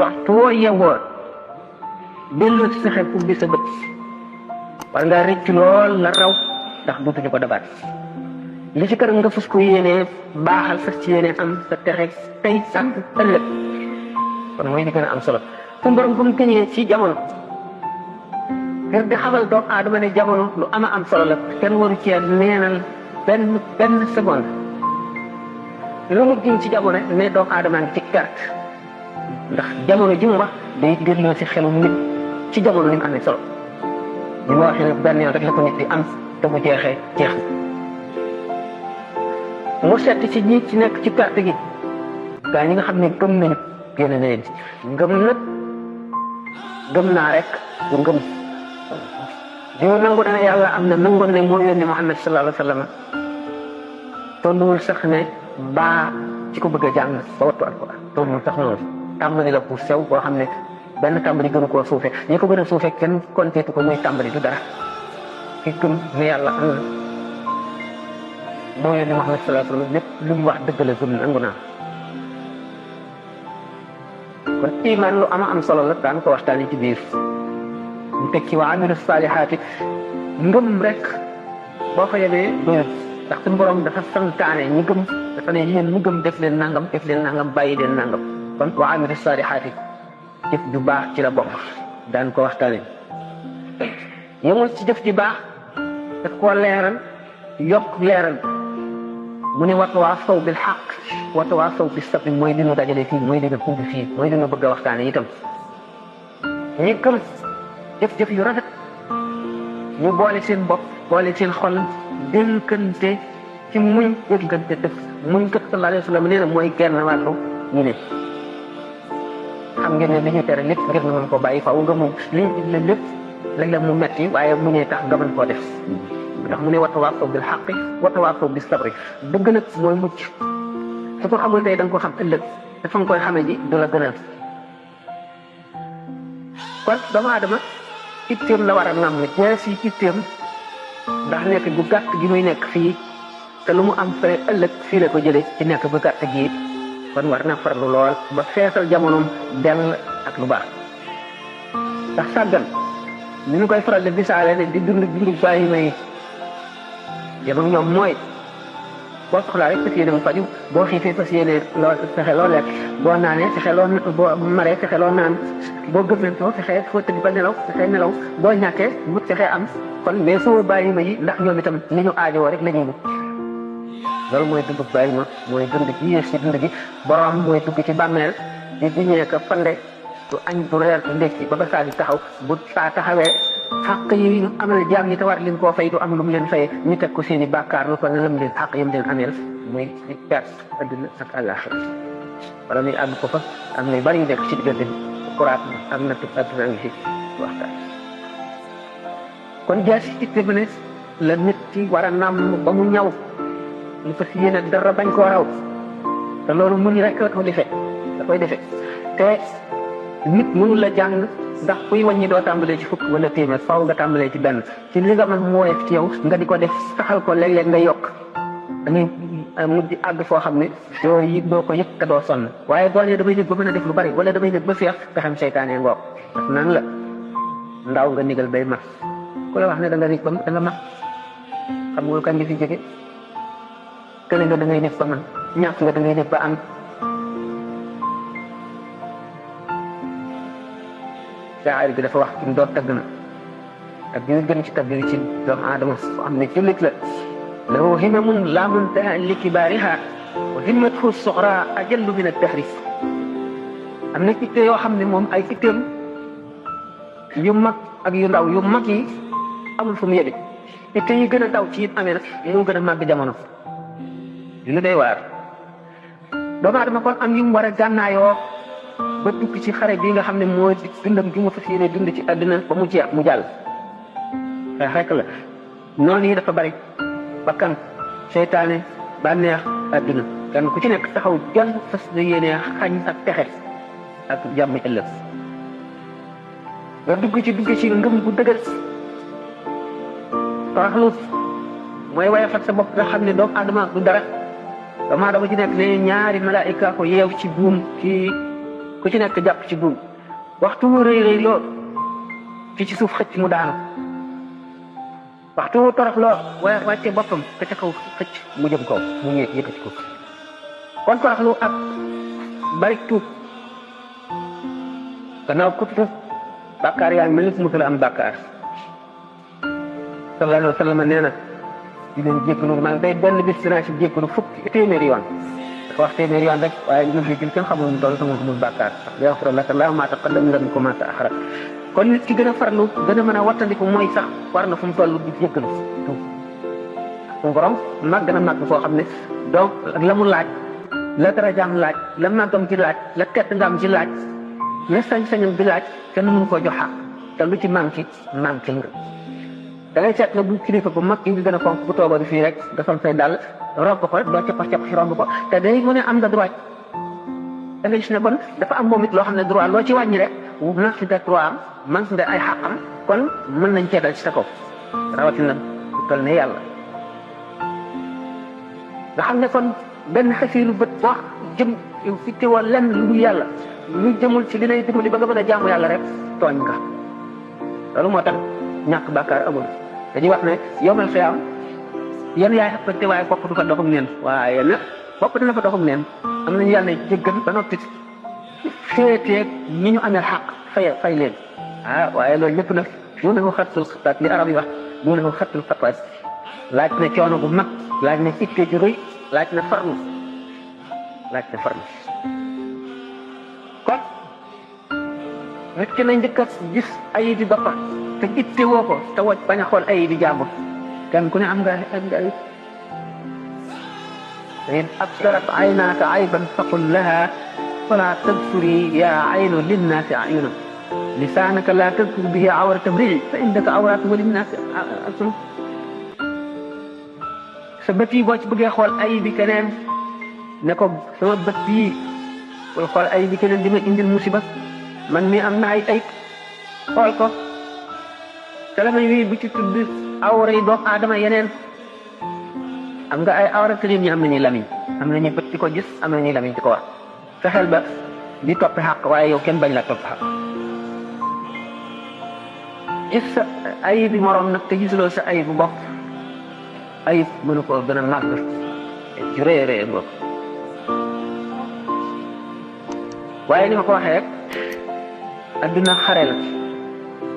waxtu woo yewoo dellu si sa xel ubbi sa bët war ngaa rëcc lool la raw ndax duutuñu ko dabaat li ci kanam nga fas ko yéenee baaxal fas ci yéenee am sa texe tey ak ëllëg kon mooy li gën a am solo suñu borom bu mu tëñee ci jamono ngir di xamal doomu aadama ne jamono lu ama am solo la kenn waru cee neenal benn seconde lu mu giñ ci jamono ne doomu aadama ngi ci perte ndax jamono ji mu wax day delloo si xelu nit ci jamono ni mu amee solo li ma waxee ne benn yoon rek la ko nit di am te bu jeexee jeex mu seet ci ñi ci nekk ci perte gi gaa ñi nga xam ne gëm nañu génn na leen ci ngëm nag gëm naa rek bu ngëm diw nangu na ne yàlla am na nangu ne moo yónni Muhammad sallallahu alayhi wa sallam tolluwul sax ne baa ci ko bëgg a jàng ba wattu alquran tolluwul sax noonu tàmbali la bu sew boo xam ne benn tàmbali gënu koo suufe ñi ko gën a suufe kenn konteetu ko muy tàmbali du dara ki gëm ne yàlla am na moo yónni Muhammad sallallahu alayhi wa sallam lépp lu mu wax dëgg la gëm nangu naa kon iman lu ama am solo la daan ko waxtaanee ci biir mu teg ci wa amilu saalihaati ngëm rek boo fa yemee doyul ndax suñu borom dafa santaane ñi gëm dafa ne yéen ñi gëm def leen nangam bàyyi leen nangam kon wa amilu saalihaati jëf ju baax ci la bokk daan ko waxtaanee yemul ci jëf ju baax daf koo leeral yokk leeral mu ne watawaasaw bil xaq watawaasaw bis sabr mooy li ñu dajale fii mooy li ñu pundi fii mooy li ñu bëgg a waxtaanee itam ñi gëm jëf-jëf yu rafet ñu boole seen bopp boole seen xol dénkante ci muñ dénkante def muñ kat sallallahu alayhi wa sallam nee na mooy genn wàllu ñu ne xam ngeen ne li ñu tere lépp ngir na mën ko bàyyi faaw nga muñ li ñu digle lépp léeg-léeg mu metti waaye mu ne tax nga mën koo def ndax mu ne watawaasaw bil xaqi watawaasaw bis sabri dëgg nag mooy mucc su ko xamul tey da nga ko xam ëllëg dafa nga koy xamee ji du la gënal kon doomu aadama itteem la war a nam ne ñaar si itteem ndax nekk gu gàtt gi muy nekk fii te lu mu am fere ëllëg fii la ko jële ci nekk gu gàtt gi kon war na farlu lool ba feesal jamonoom dell ak lu baax ndax sàggan ni ñu koy faral di bisaale ne di dund bàyyi may yem ak ñoom mooy boo soxlaa rek fas yéene mu faju boo xiifee fas yéene loo fexe loo lekk boo naanee fexe loo boo maree fexe loo naan boo gëmmentoo fexe foo tëdd ba nelaw fexe nelaw boo ñàkkee mut fexe am kon mais soo bàyyi ma yi ndax ñoom itam ni ñu aajowoo rek la ñuy mut loolu mooy dund bàyyi ma mooy dund gi yées ci dund gi borom mooy dugg ci bàmmeel di diñee ko fande du añ du reer du ndékki ba ba saa di taxaw bu saa taxawee xàq yi ñu amal jaam ñi te war leen koo fay du am lu mu leen fayee ñu teg ko seen i bàkkaar lu ko ne lam leen xàq yam leen ameel muy di perte adduna ak àllaaxira wala muy àgg ko fa am na yu bari yu nekk ci diggante kuraat am na tub adduna ngi ci waxtaan kon jaasi itte bi ne la nit ci war a nàmm ba mu ñaw lu fas yéene dara bañ koo raw te loolu mun rek la ko defee da koy defee te nit mënu la jàng ndax kuy wàññi doo tàmbalee ci fukk wala téeméer faaw nga tàmbalee ci benn ci li nga mën mu woyof ci yow nga di ko def saxal ko léeg-léeg nga yokk dañuy mujj àgg foo xam ne doo ko yëg te doo sonn waaye boo nee damay yëg ba mën a def lu bari wala damay yëg ba feex pexem seytaane ngoog daf nan la ndaw nga nigal bay mag ku la wax ne da nga rig ba da nga mag xam nga kañ nga fi jóge kële nga da ngay def ba man ñàkk nga da ngay def ba am shaa'ir bi dafa wax ci doon tagg na ak bi gën ci tagg ci doomu aadama am ne jullit la lahu himamun laa muntaha li kibaariha wa himmatuhu suxra ajallu min ad-dahri am na itte yoo xam ne moom ay itteem yu mag ak yu ndaw yu mag yi amul fu mu yëge itte yi gën a ndaw ci it amee nag moo gën a màgg jamono lu day waar doomu aadama kon am yu mu war a gànnaayoo ba tukki ci xare bii nga xam ne mooy dundam gi mu fas yéene dund ci àddina ba mu jeex mu jàll xeex rek la noonu yi dafa bari bakkan seytaane bànneex àdduna kan ku ci nekk taxaw jan fas yéene xañ ak texe ak jàmm ëllëg nga dugg ci ngëm bu dëgër toroxlu mooy wayafal sa bopp nga xam ne doomu aadama du dara doomu aadama ci nekk ne ñaari malaayika ko yeew ci buum ci ku ci nekk jàpp ci buum waxtu mu rëy rëy lool ki ci suuf xëcc mu daanu waxtu mu torox lool wàcce boppam ka ca kaw xëcc mu jëm kaw mu ñëw yëkkati ko kon toroxlu ak bari tuub gannaaw ku tuub bàkkaar yaa ngi mel ni musul am bàkkaar sallallahu alayhi wa sallam nee na di leen jéggalu man day benn bis dinaa ci jéggalu fukki téeméeri yoon dafa wax téeméeri yoon rek waaye dina jéggal kenn xamul mu toll sama mul bàkkaar yaghfir laka Allahu ma taqaddama min dhanbika wa ma ta'akhkhara kon nit ki gën a farlu gën a mën a wattandiku mooy sax war na fu mu toll di jéggalu suñu borom màgg na màgg foo xam ne donc la mu laaj la darajaam laaj la màggam ci laaj la tedd ngam ci laaj la sañ-sañam bi laaj kenn mënu koo jox xaq te lu ci manqué nga da ngay seet ne bu kilifa bu mag yi nga gën a fonk bu toogoon fii rek nga sol say dàll romb ko rek doo cappax ci romb ko te day mu ne am nga droit da ngay gis ne bon dafa am moom it loo xam ne droit loo ci wàññi rek man si nga droit am man si nga ay xaqam kon mën nañ cee dal ci sa kaw rawatina bu toll ne yàlla nga xam ne kon benn xasiiru bët wax jëm fi teewoo lenn lu dul yàlla lu jëmul ci li lay dimbali ba nga mën a jaamu yàlla rek tooñ nga loolu moo tax ñàkk bàkkaar amul dañuy wax ne yowmal xiyaam yan yaay xappante waaye bopp du fa doxum neen waaye nag bopp dina fa doxum neen am nañu yàlla jéggal ba noppi féeteeg ñi ñu amee xaq fay leen waaye loolu lépp nag mu ne ko xattul xataat li arab yi wax mu ne ko xattul xataat laaj na coono bu mag laaj na itte ju rëy laaj na farlu kon nit ki nañ njëkk a gis ayib bi boppam te itte woo ko te woj bañ a xool ayib bi jàmbur kenn ku ne am nga ayib in absarat aynaaka ayban faqul laha fala tabsuri ya aynu linnaasi ayuna lisaanaka la tadkur bihi awrata mrii fa indaka awratu wa linnaasi alsun sa bët yi boo ci bëggee xool ayib bi keneen ne ko sama bët bii booy xool ayib bi keneen di ma indil musiba man mi am na ay ayib xool ko te la may wii bu ci tudd awra yi doomu aadama yeneen am nga ay awra te ñi am nañuy lamiñ am nañuy bët di ko gis am nañuy lamiñ di ko wax fexeel ba di topp xaq waaye yow kenn bañ la topp xaq gis sa ayib bi moroom nag te gisuloo sa ayib bu bopp ayib mënu ko gën a màgg ju rëy rëy ngoog waaye ni ma ko waxee rek adduna xare la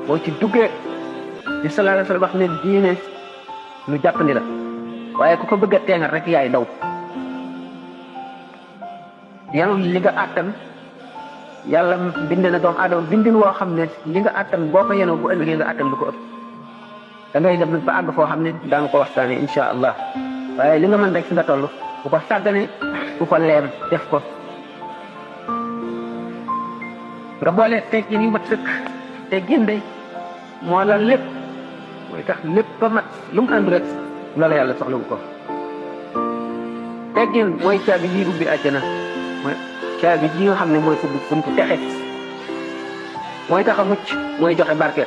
boo ci duggee di sallallahu alayhi wa sallam wax ne diine lu jàppandi la waaye ku ko bëgg a teengal rek yaay daw yanu li nga àttan yàlla bind na doomu aadama bindin woo xam ne li nga àttan boo ko yenoo bu ëllëgee nga àttan lu ko ëpp da ngay dem nag ba àgg foo xam ne daan ko waxtaane insha allah waaye li nga mën rek si nga toll bu ko sàggane bu ko leem def ko nga boole teggin yu mat sëkk teggin day moo la lépp mooy tax lépp ba mat lu mu ànd rek la yàlla soxla wu ko teggin mooy caabi ji ubbi àjjana mooy caabi ji nga xam ne mooy ubbi buntu texe mooy tax a mucc mooy joxe barke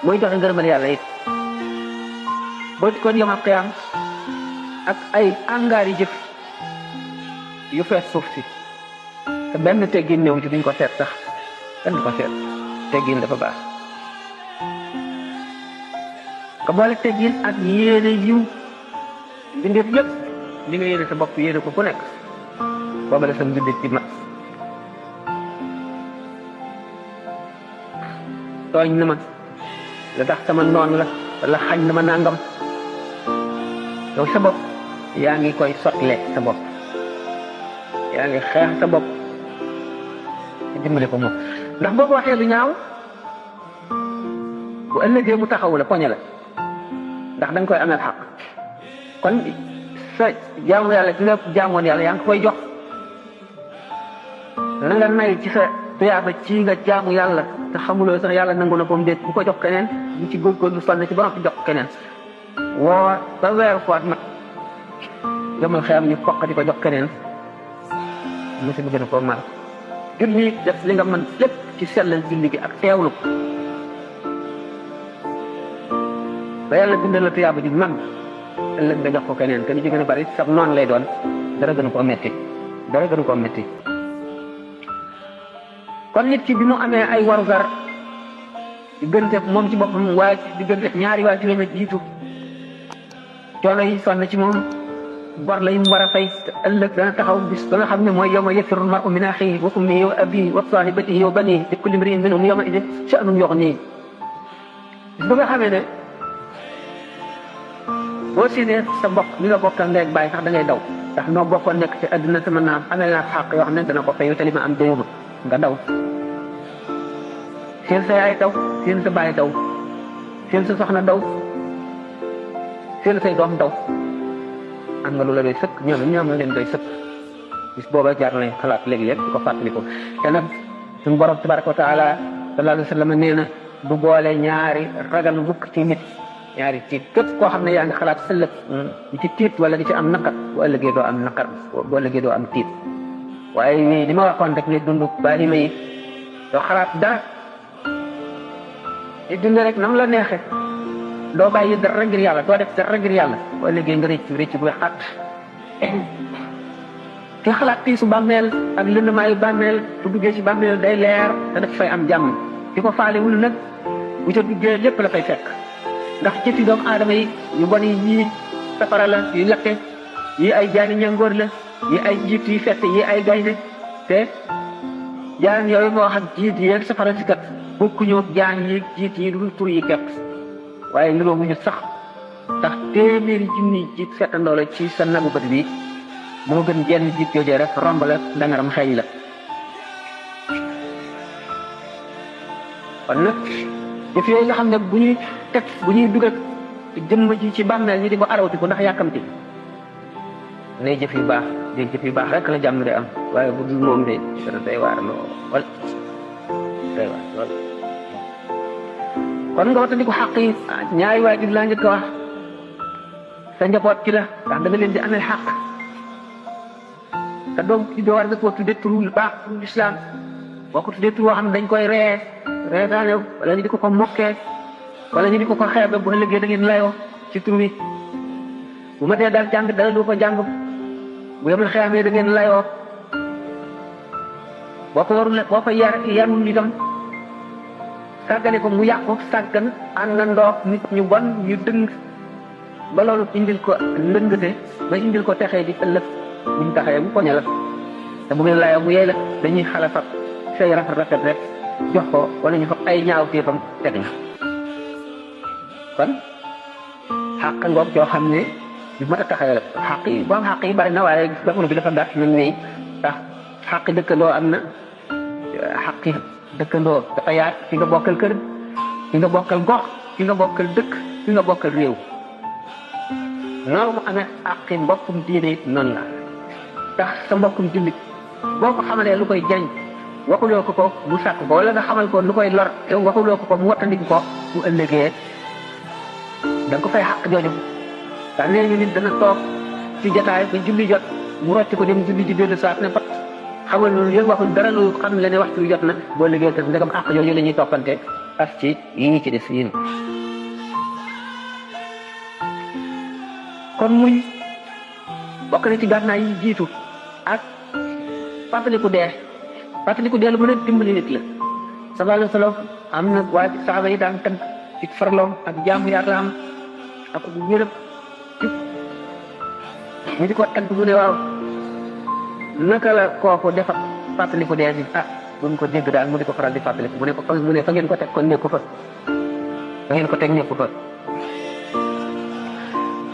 mooy joxe ngërëmal yàlla it boo di kon yomal xiyaam ak ay angaar yi jëf yu fees suuf si te benn teggin néew ci duñ ko seet sax kenn du ko seet teggin dafa baax nga boole teggin ak yéene yiw mbindeef yëpp li nga yéene sa bopp yéene ko ku nekk booba la sa mbindeef ci mat tooñ na ma la tax sama noon la wala xañ na ma nangam yow sa bopp yaa ngi koy sotle sa bopp yaa ngi xeex sa bopp ci dimbali ko moom ndax boo ko waxee lu ñaaw bu ëllëgee mu taxawu la poñe la ndax da nga koy ameel xaq kon sa jaamu yàlla ci nga jaamoon yàlla yaa ngi koy jox la nga nay ci sa tuyaaba ci nga jaamu yàlla te xamuloo sax yàlla nangu na ko mu déet bu ko jox keneen ñu ci góorgóorlu sonn ci ba noppi jox keneen woo ba weeru koot nag yomal xeyam ñu foq di ko jox keneen mosi bu gën a koo mal julli def li nga mën lépp ci sellal julli gi ak teewlu ko ba yàlla bindal la tuyaaba ju mag ëllëg nga jox ko keneen te li ci gën a bari sax noonu lay doon dara gënu koo metti kon nit ki bi mu amee ay warugar diggante moom ci boppam waaye diggante ñaari waa ci la jiitu coono yi sonn ci moom bor la yi mu war a fay ëllëg dana taxaw bis ba nga xam ne mooy yawma yafirru l-mar'u min axiihi wa ummihi wa abiihi wa saahibatihi wa baniihi li kulli imri'in minhum yawma idin sha'nun yughniihi bis ba nga xamee ne boo séenee sa mbokk mi nga bokkal ndey ak baay sax da ngay daw ndax noo bokkoon nekk ci àdduna sama naam amee naa xàq yoo xam ne dana ko fay te li ma am déyuma nga daw seen sa yaay daw seen sa baay daw seen sa soxna daw seen say doom daw am nga lu la doy sëkk ñoom la leen doy sëkk bis booba jaar nañ xalaat léegi-léeg di ko fàttaliku te nag suñu borom tabaraka wa taala sallallahu alayhi wa sallam nee na du boole ñaari ragal mukk ci nit ñaari tiit képp koo xam ne yaa ngi xalaat ëllëg di ci tiit wala di ci am naqar bu ëllëgee doo am naqar bu ëllëgee doo am tiit waaye li ma waxoon rek ne dund bàyyi ma yi doo xalaat dara di dund rek nam la neexe doo bàyyi dara ngir yàlla doo def dara ngir yàlla bu ëllëgee nga rëcc bu xat te xalaat tiisu bàmmeel ak lëndamaayu bàmmeel bu duggee ci bàmmeel day leer te daf fay am jàmm di ko faalewul nag bu ca duggee lépp la fay fekk ndax jëfi doomu aadama yi yu bon yi yii safara la yu lakke yi ay jaani ñangoor la yi ay jiit yi fett yi ay gaynde te jaan yooyu moo wax ak jiit yi ak safara si kat bokkuñu ak jaan yi jiit yi lu tur yi kepp waaye niroo mu ñu sax ndax téeméeri junni jiit fettandoo la ci sa nagu bët bi moo gën jenn jiit joojee rek romb la dangaram xeeñ la kon nag jëf yooyu nga xam ne bu ñuy dugal jëmm ji ci bàmmeel ñi di ko arawti ko ndax yàkkamti nay jëf yu baax day jëf yu baax rek la jàmm di am waaye bu dul moom de dana day waar lool day waar lool kon nga watandi ko xàq yi ñaari waajur laa njëkk a wax sa njaboot ci la ndax da nga leen di amee xàq te doom ci doo war nga koo tuddee turu lu baax turu lislaam boo ko tuddee turu woo xam ne dañ koy reetaane wala ñu di ko mokkee wala ñu di ko xeebe bu ëllëgee da ngeen layoo ci tur wi bu ma dee daal jàng dara du ko jàng bu yemal xeexamee da ngeen layoo boo ko yarul itam sàggane ko mu yàqu sàggan àndandoo nit ñu bon ñu dëng ba loolu indil ko ndëngate ba indil ko texee di ëllëg buñ taxee mu poñe la te bu ngeen layoo mu yey la dañuy xala fab say rafet rek jox ko wala ñu fab ay ñaaw téefam teg na kon xàq ngoog yoo xam ne bi ma a taxawee la xàq yi bari na waaye jamono bi dafa gàtt nañ nii ndax xàq dëkkandoo am na xàq dëkkandoo dafa yaat ki nga bokkal kër ki nga bokkal gox ki nga bokkal dëkk ki nga bokkal réew noonu mu amee àqi mbokkum diine it noonu la ndax sa mbokkum jullit boo ko xamalee lu koy jariñ waxuloo ko mu sàkk ko wala nga xamal ko lu koy lor yow waxuloo ko mu wattandiku ko mu ëllëgee da nga ko fay xàq jooju ndax nee ñu nit dana toog ci jotaay ba julli jot mu rocc ko dem julli ji dellu saat ne pat xamal loolu yëpp waxul dara lu xam le ne waxtu bi jot na boo liggéey te ndegam àq jooju la ñuy toppante as ci yi ci des yéen kon muñ bokk na ci gànnaay yi jiitu ak fàttaliku dee lu mën a dimbali nit la sallallahu alayhi wa sallam am na waa saaba yi daan tënk ci farloom ak jaamu yàlla am ak ñërëb ñu di ko tënk mu ne waaw naka la kooku defa fàttaliku dee bi buñ ko dégg daal mu di ko faral di fàttaliku mu ne fa ngeen ko teg kon nekku fa ngeen ko teg nekku fa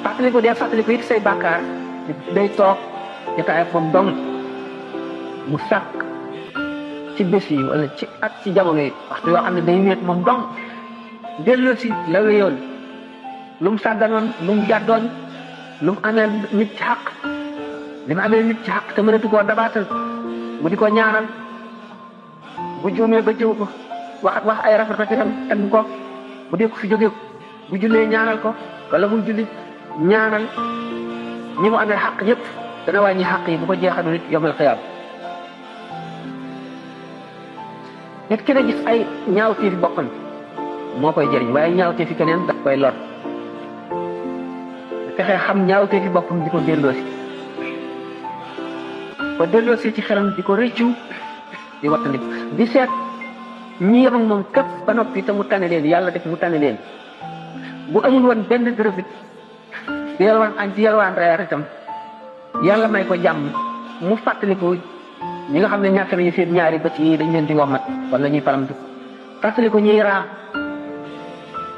fàttaliku it say bàkkaar day toog jotaay moom dong mu sàkk ci bés yi wala ci at ci jamono yi waxtu yoo xam ne day wéet moom dong delloo si la wéyoon lu mu sàgganoon lu mu jàddoon lu mu amee nit ci xaq li mu amee nit ci xaq te mënatu koo dabaatal mu di ko ñaanal bu juumee ba jëw ko wax ay rafetam tagg ko bu dee ko fi jógee bu jullee ñaanal ko wala muy julli ñaanal ñi mu amee xaq ñëpp dana wàññi xaq yi bu ko jeexalu nit yomal xiyaam nit ki na gis ay ñaawteefi boppam moo koy jëriñ waaye ñaawteefi keneen daf koy lor fexe xam ñaawteefi boppam di ko delloosi ci xelam di ko rëccu di wattandiku di seet ñi yem ak moom képp ba noppi te mu tane leen yàlla def mu tane leen bu amul woon benn dërëb it di yalwaan añ ci yalwaan reer itam yàlla may ko jàmm mu fàttaliku ñi nga xam ne ñàkk nañu seen ñaari bët yi dañ leen di womat wala ñuy palamtu fàttaliku ñuy raam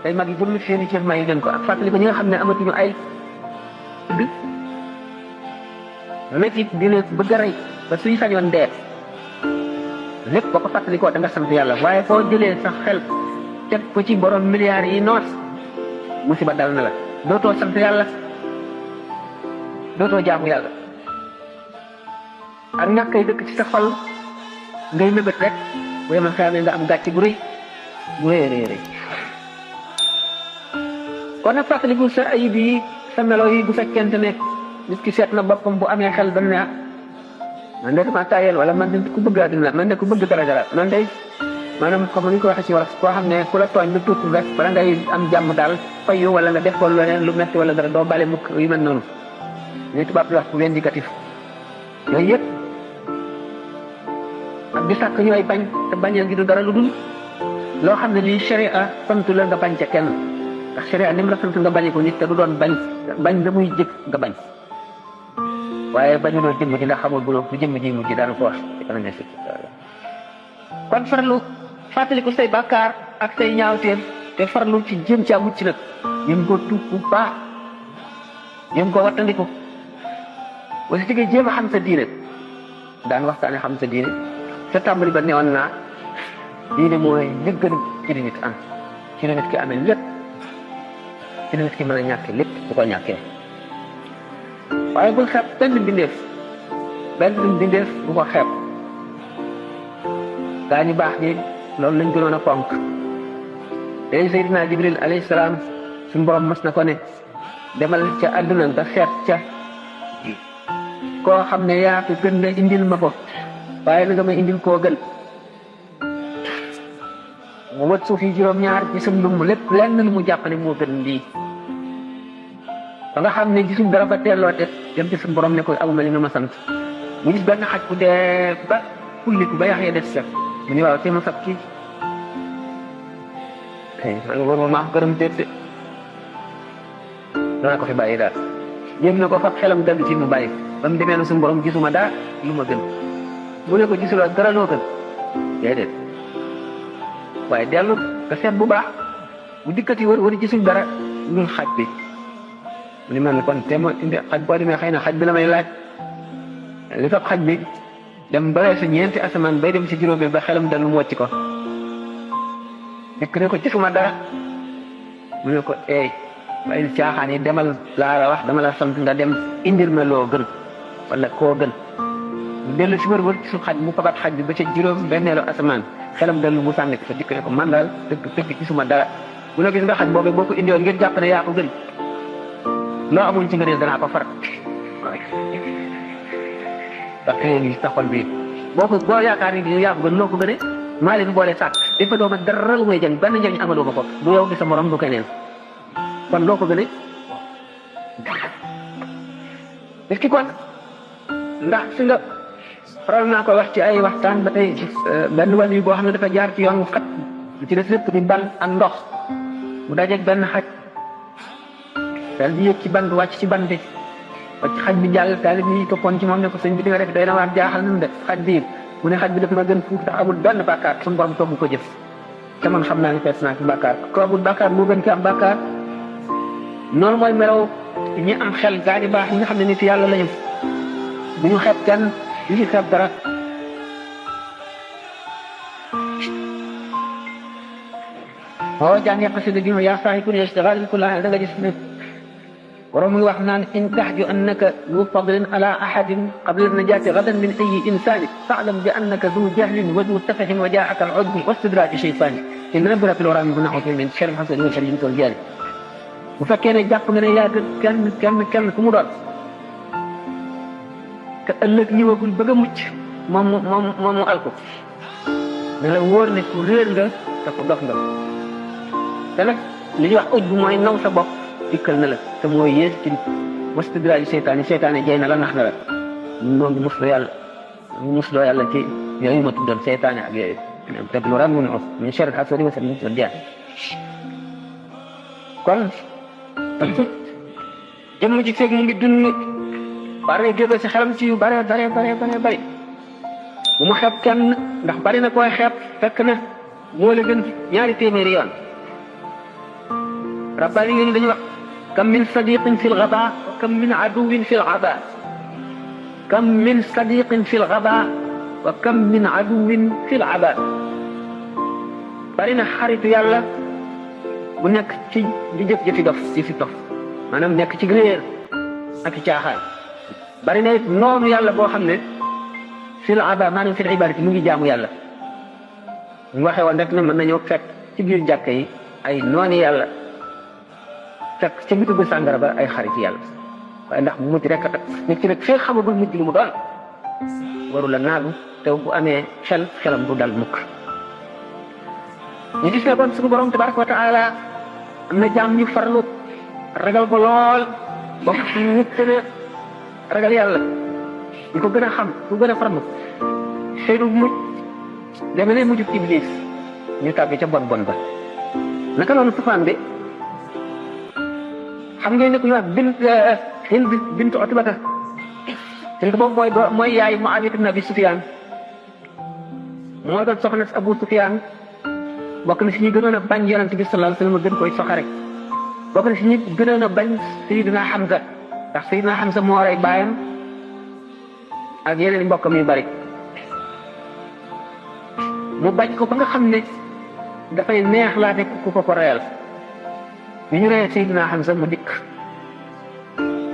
day mag yi jëm seen i cër may leen ko ak fàttaliku ñi nga xam ne amatuñu ay dëgg métit di leen bëgg a rey ba suñu sañoon dee lépp boo ko fàttalikoo da nga sant yàlla waaye foo jëlee sa xel teg ko ci borom milliards yi noos musiba dal na la dootoo sant yàlla dootoo jaamu yàlla ak ñàkkay dëkk ci sa xol ngay mébét rek bu yemal xamee nga am gàcce gu rëy bu rëy rëy kon nag fàttaliku sa ayib yi sa melo yi bu fekkente ne nit ki seet na boppam bu amee xel dana ne man de dama tayel wala man de ku bëgg àddina man de ku bëgg dara man de maanaam comme ni ko waxee ci wala koo xam ne ku la tooñ lu tuuti rek bala ngay am jàmm daal fayu wala nga def ko leneen lu metti wala dara doo bale mukk yu mel noonu li tubaab di wax pour indicatif yooyu yëpp ak di sàkk ñooy bañ te bañal gi du dara lu dul loo xam ne lii sharia sant la nga bañ ca kenn ndax sharia ni mu la sant nga bañe ko nit te du doon bañ nga muy jëkk nga bañ waaye bañuloo jëmm ji ndax xamul bu jëmm ji mujj daanu ko wax ci kanam ne si kon farlu fàttaliku say bàkkaar ak say ñaawteef te farlu ci jéem caa mucc nag jéem koo tuub bu baax jéem koo wattandiku wala si jéem a xam sa diine daan waxtaane xam sa diine te tàmbali ba newoon naa diine mooy li gën ci nit am ci la nit ki amee lépp ci la nit ki mën a ñàkkee lépp bu ko ñàkkee waaye bul xeeb benn bindeef bu ko xeeb gaa ñu baax ñi loolu lañ gënoon a fonk léegi Seydina Jibril alayhi salaam suñu borom mas na ko ne demal ca àdduna nga seet ca koo xam ne yaa fi gën nga indil ma ko waaye na nga may indil koo gën mu wët suuf yi juróom-ñaar ci sum lum lépp lenn lu mu jàpp ne moo gën lii ba nga xam ne gisul dara ba teelloo te dem ci suñu borom ne ko amuma li nga ma sant mu gis benn xaj bu dee ba kulliku ba yax ya des sax mu ne waaw te ma fab kii man loolu maa ko gërëm déet danaa ko fi bàyyi daal jéem na ko fab xelam dellu ci mu bàyyi ba mu demee na suñu borom gisuma daa lu ma gën mu ne ko gisuloo dara loo gën déedéet waaye dellu nga seet bu baax bu dikkati wër gisul dara lu xaj bi mu ne man kon te ma indi xaj boo demee xëy na xaj bi la may laaj li fab xaj bi dem ba weesu ñeenti asamaan bay dem si juróomi ba xelam dal mu wàcc ko nekk ne ko gisuma dara mu ne ko eey bay caaxaan yi demal laa la wax dama la sant nga dem indil ma loo gën wala koo gën mu dellu si wër gisul xaj mu fabat xaj bi ba ca juróom benneelu asamaan xelam dal mu sànni ko fa dikk ne ko man daal dëgg gisuma dara bu la gis nga xaj boobu boo ko indiwoon ngeen jàpp ne yaa ko gën loo amuñ ci ngëneel danaa ko far ndax keneen yi taxol bi boo yaakaar ni yaa ko gën loo ko gëne maa leen boole sàkk dafa dooma dara lu may jëriñ benn njëriñ amaloo ma ko du yow di sa morom du keneen kon loo ko gëne est-ce que kon ndax si nga faral naa ko wax ci ay waxtaan ba tey benn wàll yi boo xam ne dafa jaar ci yoon xat lu ci des lépp di ban ak ndox mu dajeeg benn xaj dal di yëg ci ban bi wàcc ci ban bi wàcc xaj bi jàll taalib yi toppoon ci moom ne ko sëñ bi di nga def doy na waar jaaxal nañu de xaj bi mu ne xaj bi daf ma gën fuuf ndax amul benn bàkkaar suñu borom togg ko jëf te man xam naa ne fees naa ci bàkkaar ko amul bàkkaar moo gën ki am bàkkaar noonu mooy melaw ñi am xel gaa ñi baax ñi nga xam ne nit yàlla lañu bu ñu xeeb kenn du ñu xeeb dara boo jàngee xasida gi yaa saaxikun istigaal bi kulla da nga gis ne ورمي وحنان إن تحج أنك ذو فضل على أحد قبل النجاة غدا من أي إنسان فاعلم بأنك ذو جهل وذو سفه وجاءك العجب واستدراج شيطان إن ربنا في الورام من نحو من شر الحسد والشر والجاري وفكينا جاك من يا كان كمراد كألك يوغل بغا مج ما ألكو نلا وور ne ku réer nga te ku dox nga te nag li ñuy wax ëj bu mooy naw sa bopp dikkal na la te mooy yées ci wastidraaju seytaane jay na la nax na la noonu musloo yàlla ci yooyu ma tuddoon seytaane ak yooyu te lu ran mun os min sharri hasidin wa min sharri jaan kon jëmm ji feeg mu ngi dund bari génn si xelam ci yu bare bu mu xeeb kenn ndax bari na koy xeeb fekk na moo la gën ñaari téeméeri yoon rabbaani yi dañuy wax kam min sadiqin fi lgaba wa kam min aduwin fi lgaba kam min sadiqin fi lgaba wa kam min aduwin fi lgaba bari na xaritu yàlla bu nekk ci di jëf-jëfi dof maanaam nekk ci réer ak caaxaan bari na it noonu yàlla boo xam ne fil aba maanaam fil ibadati mu ngi jaamu yàlla ñu waxee woon rek ne mën nañoo fekk ci biir jàkka yi ay nooni yàlla fekk ca bitu bu sàngara ba ay xarit yàlla waaye ndax mu mujj rek nit ki nag fee xamagul mujj lu mu doon waru la naagu te bu amee xelam du dal mukk ñu gis ne kon suñu borom tabaraka wa taala am na jaam ñu farlu ragal ko lool bokk ci nit ne ragal yàlla ñu ko gën a xam ku gën a farlu seenu mujj deme ne mujjub iblis ñu tàbbi ca bon ba naka noonu sufaan bi xam ngeen ne ku ñu wax Hind bintu Utbata Hind boobu mooy yaay Muawiya ibn Abi Sufyaan moo doon soxna si Abu Sufyaan bokk na si ñi gënoon a bañ yonent bi sallallahu alayhi wa sallam gën koy soxare bokk na si ñi gënoon a bañ Sayyidina Hamza ndax Sayyidina Hamza moo rey baayam ak yeneen mbokkam yu bari mu bañ ko ba nga xam ne dafay neex laate ku ko reyal bi ñu reyee Sayyidina Hamza mu dikk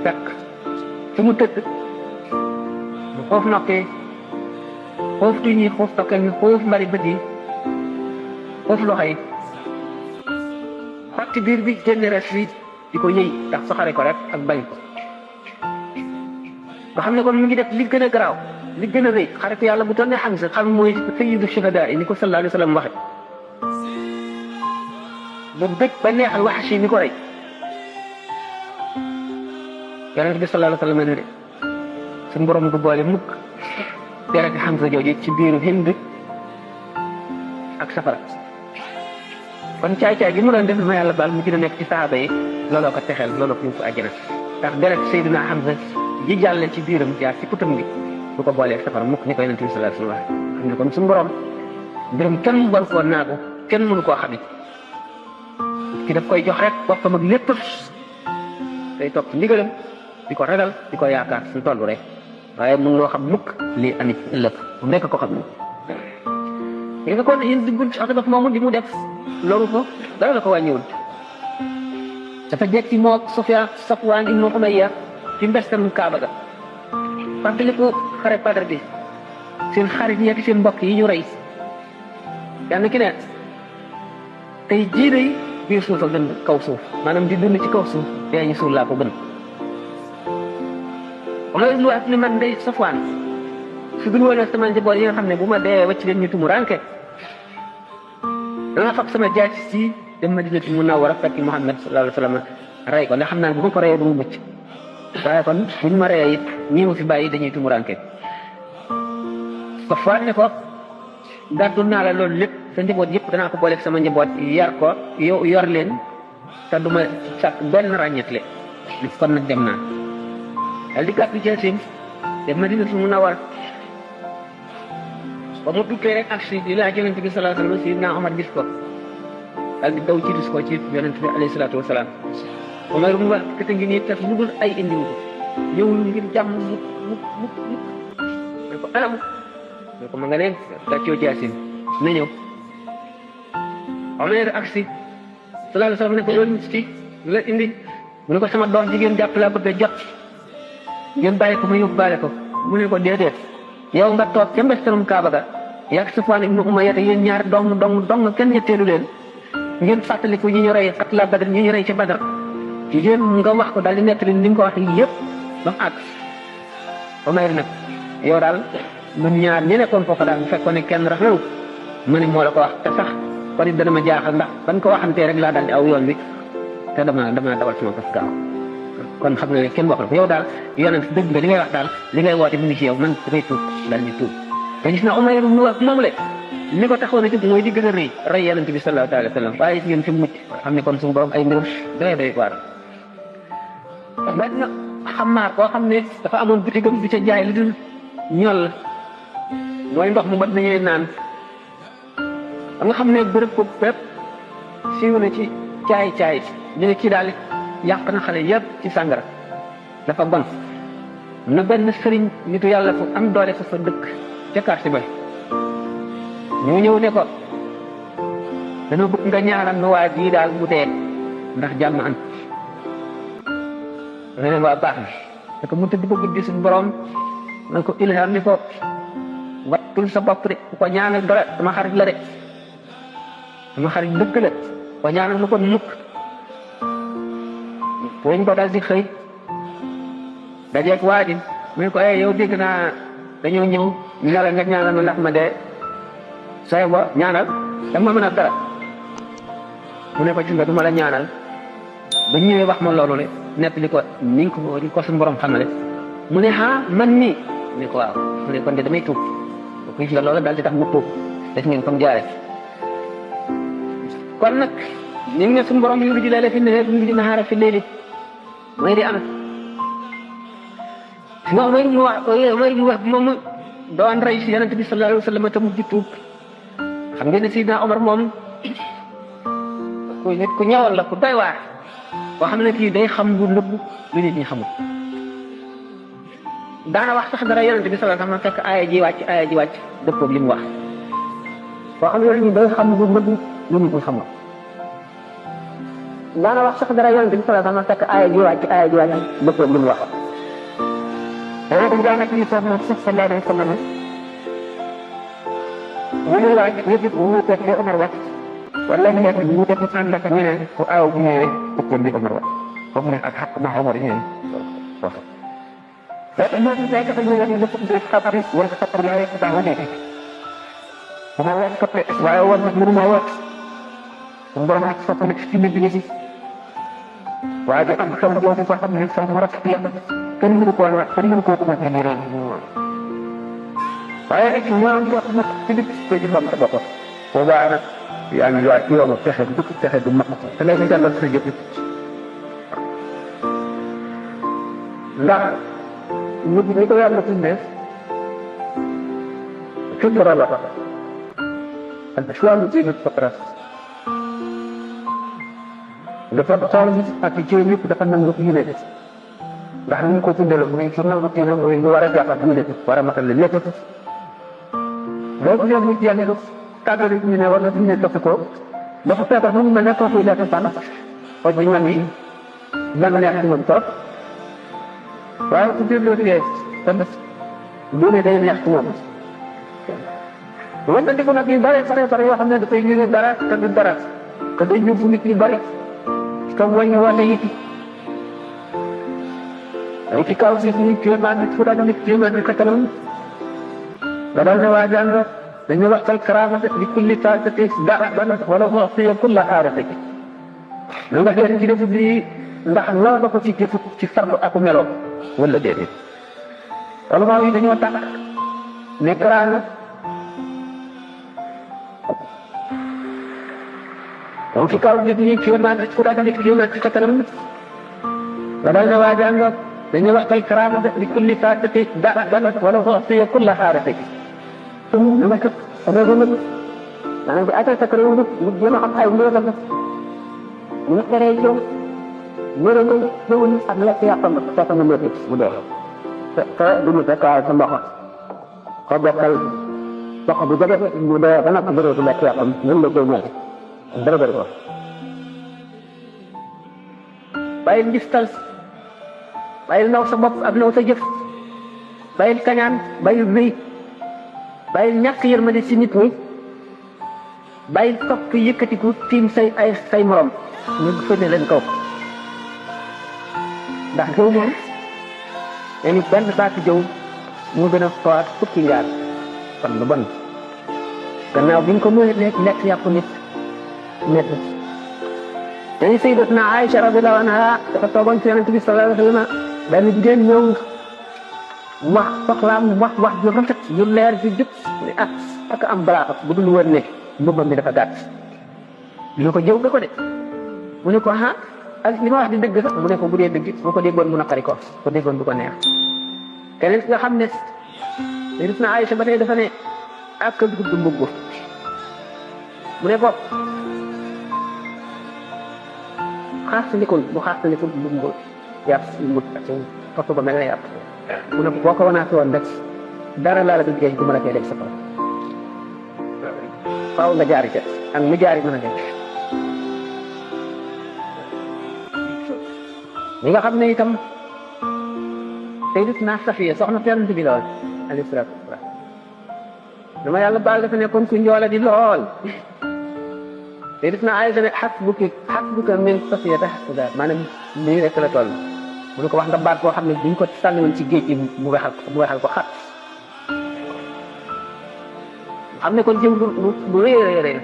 fekk fi mu tëdd mu xoof nokkee xoof tuñ yi xoof tokke ñu xoof mbari bët yi xoof loxo yi xotti biir bi génn res bi di ko yëy ndax soxare ko rek ak bañ ko nga xam ne kon mu ngi def li gën a garaaw li gën a rëy xaritu yàlla bu toll ne Hamza xam mooy sayyidu shuhada yi ni ko sallallahu alayhi wa sallam waxe mu bëgg ba neexal Wahshi mi ko rey yonent bi sallallahu alayhi wa sallam ne de suñu borom du boole mukk dereti Hamza jooju ci biiru Hind ak safara kon caay-caay gi mu doon def ma yàlla baal mu gën a nekk ci sahaaba yi looloo ko texeel looloo ko yóbbu àjjana ndax deret Seydina Hamza ji jàlle ci biiram jaar ci putam bi du ko boolee safara mukk ni ko yonent bi sallallahu alayhi wa sallam xam ne kon suñu borom mbiram kenn war koo naagu kenn mënu koo xamit ki daf koy jox rek boppam ak lépp day topp ndigalam di ko ragal di ko yaakaar suñu toll rek waaye mun loo xam mukk lii amit ëllëg bu nekk ko xam ne yi nga kon yéen diggul ci oto daf moomu di mu def loolu ko dara la ko wàññiwul dafa jekki moo Safwaan ibnu Umayya ci mbestam Kaaba ga fàttaliku xare Badar bi seen xarit yi ak seen mbokk yi ñu rey kenn ki ne tey jii day biir suuf a gën kaw suuf maanaam di dund ci kaw suuf dee ñu suul laa ko gën Umar ibnu Abd man day Safwaan su dul woon sama njaboot yi nga xam ne bu ma dee wacc leen ñu tumu ranke dana fab sama jaaj si dem Madinatu Munawwara fekk Muhammad sallallahu alayhi wa sallam rey ko ndax xam naa bu ma ko reyee du mu mucc waaye kon buñ ma reyee it ñii ma fi bàyyi dañuy tumu ranke Safwaan ne ko gàddul naa la loolu lépp sa njaboot yëpp danaa ko booleeg sama njaboot yar ko yow yor leen te du ma sàkk benn ràññetle kon nag dem naa dal di gàddu jaaseem dem Madinatu Munawwara ba mu duggee rek ak si di laaj yonent bi sallallahu alayhi wa sallam Sayyidina Omar gis ko daal di daw ci dus ko ci yonent bi alayhi salaatu wa salaam Omar mu wax kete ngi nii taf lu dul ay indiwu ko ñëwul ngir jàmm mukk ne ko anam ne ko ma nga ne gàccoo jaaseem na ñëw Omar ak si sallallahu alayhi wa sallam ne ko loolu ci lu la indi mu ne ko sama doom jigéen jàpp laa bëgg a jot ngeen bàyyi ko ma yóbbaale ko mu ne ko déedéet yow nga toog ca mbestalum Kaaba ga yàgg Safwaan ibnu Umayya yéen ñaar dong kenn ñetteelu leen ngeen fàttaliku ñi ñu rey xatla Badar ñi ñu rey ca Badar ngeen nga wax ko daal di nettali ni nga ko wax yëpp ba mu àgg Umayr nag yow daal ñun ñaar ñi nekkoon foofa daal bu fekkoon ne kenn rafetlu ma ne moo la ko wax te sax kon it dana ma jaaxal ndax ban ko waxantee rek laa daal di aw yoon bi te dama dawal sama fas gaaw kon xam nga ne kenn waxul ko yow daal yonent dëgg nga li ngay wax daal li ngay woote mu ngi ci yow man damay tuub daal di tuub nga gis na Umar ibn Wahb moom le li ko taxoon a jóg mooy di gën a rey yonent bi sallallahu alayhi wa sallam waaye ngeen fi mucc xam ne kon suñu borom ay mbirum doy waar. benn xamaar koo xam ne dafa amoon bitigam bi ca jaay li dul ñol mooy ndox mu mat nañuy naan ba nga xam ne bërëb ko bépp siiw na ci caay ñu ne kii daal yàq na xale yëpp ci sàngara dafa bon na benn sëriñ nitu yàlla fu am doole fa dëkk ca quartier ba ñu ñëw ne ko dañoo bëgg nga ñaanal nu waa bii daal mu dee ndax jàmm am ne leen waa baax na da ko mu tëdd ba guddi suñu borom na ko ilham ni ko wattul sa bopp de ku ko ñaanal dara sama xarit la de sama xarit dëgg la ko ñaanal lu ko mukk poñ ko daal di xëy dajeeg waa ji mu ne ko yow dégg naa dañoo ñëw ñu ne la nga ñaanal ma ndax ma dee sooy bo ñaanal dama mën a dara mu ne ko gis nga du ma la ñaanal ba ñëwee wax ma loolu le nepp li ko ni ko suñu borom xamale mu ne man mii mu ne ko waaw mu ne kon de damay tuub ko gis nga loolu daal di tax mu tuub def ngeen comme jaare kon nag ni nga suñu borom yu di leele fi ne di naxaara fi léegi mooy di am mooy ñu wax moom doon rey si yonent bi sallallahu alayhi wa sallam te mu ji tuub xam ngeen ne Sidna Omar moom ku ñëwoon la ku doy waar boo xam ne kii day xam lu nëbb lu nit ñi xamul daana wax sax dara yonent bi sallallahu alayhi wa sallam fekk aaya ji wàcc dëppoog li mu wax boo xam ne day xam lu nëbb lu nit ñi xamul daana wax sax dara yonent bi sallallahu alayhi wa sallam fekk aaya ji wàcc dëppoog li mu wax dañ daa nekk ni sax sallallahu alayhi wa sallam ñu laaj yëpp wuuteeg li Omar wax wala ñu nekk wuuteeg ànd ak ñu ne ku aaw bu ñëwee ëppoon li Omar wax foofu ne ak xaq na Omar ñëwee wax ma nekk fa ñu ne lépp di xabaar wala xabaar la rek daa wane bu ma wax toppe waaye war na mënu ma wax bu borom ak fa nekk ci nit ñi waaye da am xam boo fa xam ne sax ma rafet yàlla kenn mënu ko wax kenn mënu ko ko wax ni rek waaye rek ñu am wax nag ci nit ko ci xam sa bopp boobaa nag yaa ngi waay yoonu pexe du mat te lay jàllal sa jëf ndax nit ñi ko yàlla tuddee fitra la al islam diinu fitra dafa xool ak ci yëpp dafa nangu diine ndax ñu ko tuddee la muy su nangu diine mooy ñu war a jàpp diine war a matal lépp loolu ñoom ñu yàlla tàggali ñu ne war na diine topp ko dafa feebar mu mel ne kooku lekk fan xooj bu ñu mel ni dana neex ci moom trop waaye su dee loolu yee tamit diine day neex ci moom wante di ko nag yu bare yoo xam ne dafay ñu dara te du dara te day yóbbu nit ñi bari comme wàññi wàlle yi ay ci kaw si ñu kéemaan nit fu dañu nit kéemaan ni katanam nga dal ne waa jàng dañu waxtal karaamate li kulli taatati da'ban wala mu'tiya kulla aarati lu nga xeet ci def lii ndax loo ba ko ci jëf ci farlu ak melo wala déedéet wala maa yi dañoo tax ne karaama donc ci kaw nit ñi kéemaan nit fu dañu nit kéemaan ci katanam nga dal ne waa jàng dañu waxtal karaamate li kulli taatati da'ban wala mu'tiya kulla aarati lu ma kat réew maanaam bi atal sa kër yow mu jéem a xam ay mbir la ñu teree yow mbir nga ñëwul ak lekk yàqam fekk nga métti bu dee te du mu fekk sa mboq ko bokkal mboq bu jege mu dee ba nag mbir du lekk yàqam ñun la koy mel dara bëri ko bàyyil ngistal bàyyil naw sa bopp ak naw sa jëf bàyyil kañaan bàyyil rëy bàyyil ñàkk yërmande ci nit ñi bàyyil topp yëkkatiku tiim say morom ñu fëne leen kaw ndax jëw moom dañu benn baatu jëw mu gën a foor fukki ngaar kon lu bon gannaaw bi ñu ko mënee lekk yàpp nit nekk dañu sayyidatuna Aïcha radiyallahu anha dafa toogoon ci Yonent bi sallallahu alayhi wa sallam benn jigéen ñëw wax soxlaam wax ju rafet yu leer ju jub ne ak am balaa bu dul woon ne mbubbam bi dafa gàtt ñu ko jëw nga ko de mu ne ko ak li ma wax di dëgg sax mu ne ko bu dee dëgg bu ko déggoon mu naqari ko déggoon du ko neex keneen nga xam ne gis na Aïcha ba tey dafa ne ak gudd mbugg mu ne ko xaastandikul mbugg yàpp mbut ak topp ba mel ne yàpp mu ne ko boo ko wanaat woon rek dara laa la du géej du mën a koy def sa kaw faaw nga jaari ca ak mu jaari mën a def li nga xam ne itam Sayyidatuna Safiya soxna Yonent bi la woon alayhi salaatu wa salaam dama yàlla baal dafa nekkoon ku njoola di lool Sayyidatuna Aïcha ne hasbuka min Safiyata hasbuka maanaam nii rek la toll mu ne ko wax nga baat boo xam ne buñ ko sànni woon ci géej gi mu wexal ko xat xam ne kon jëm lu rëy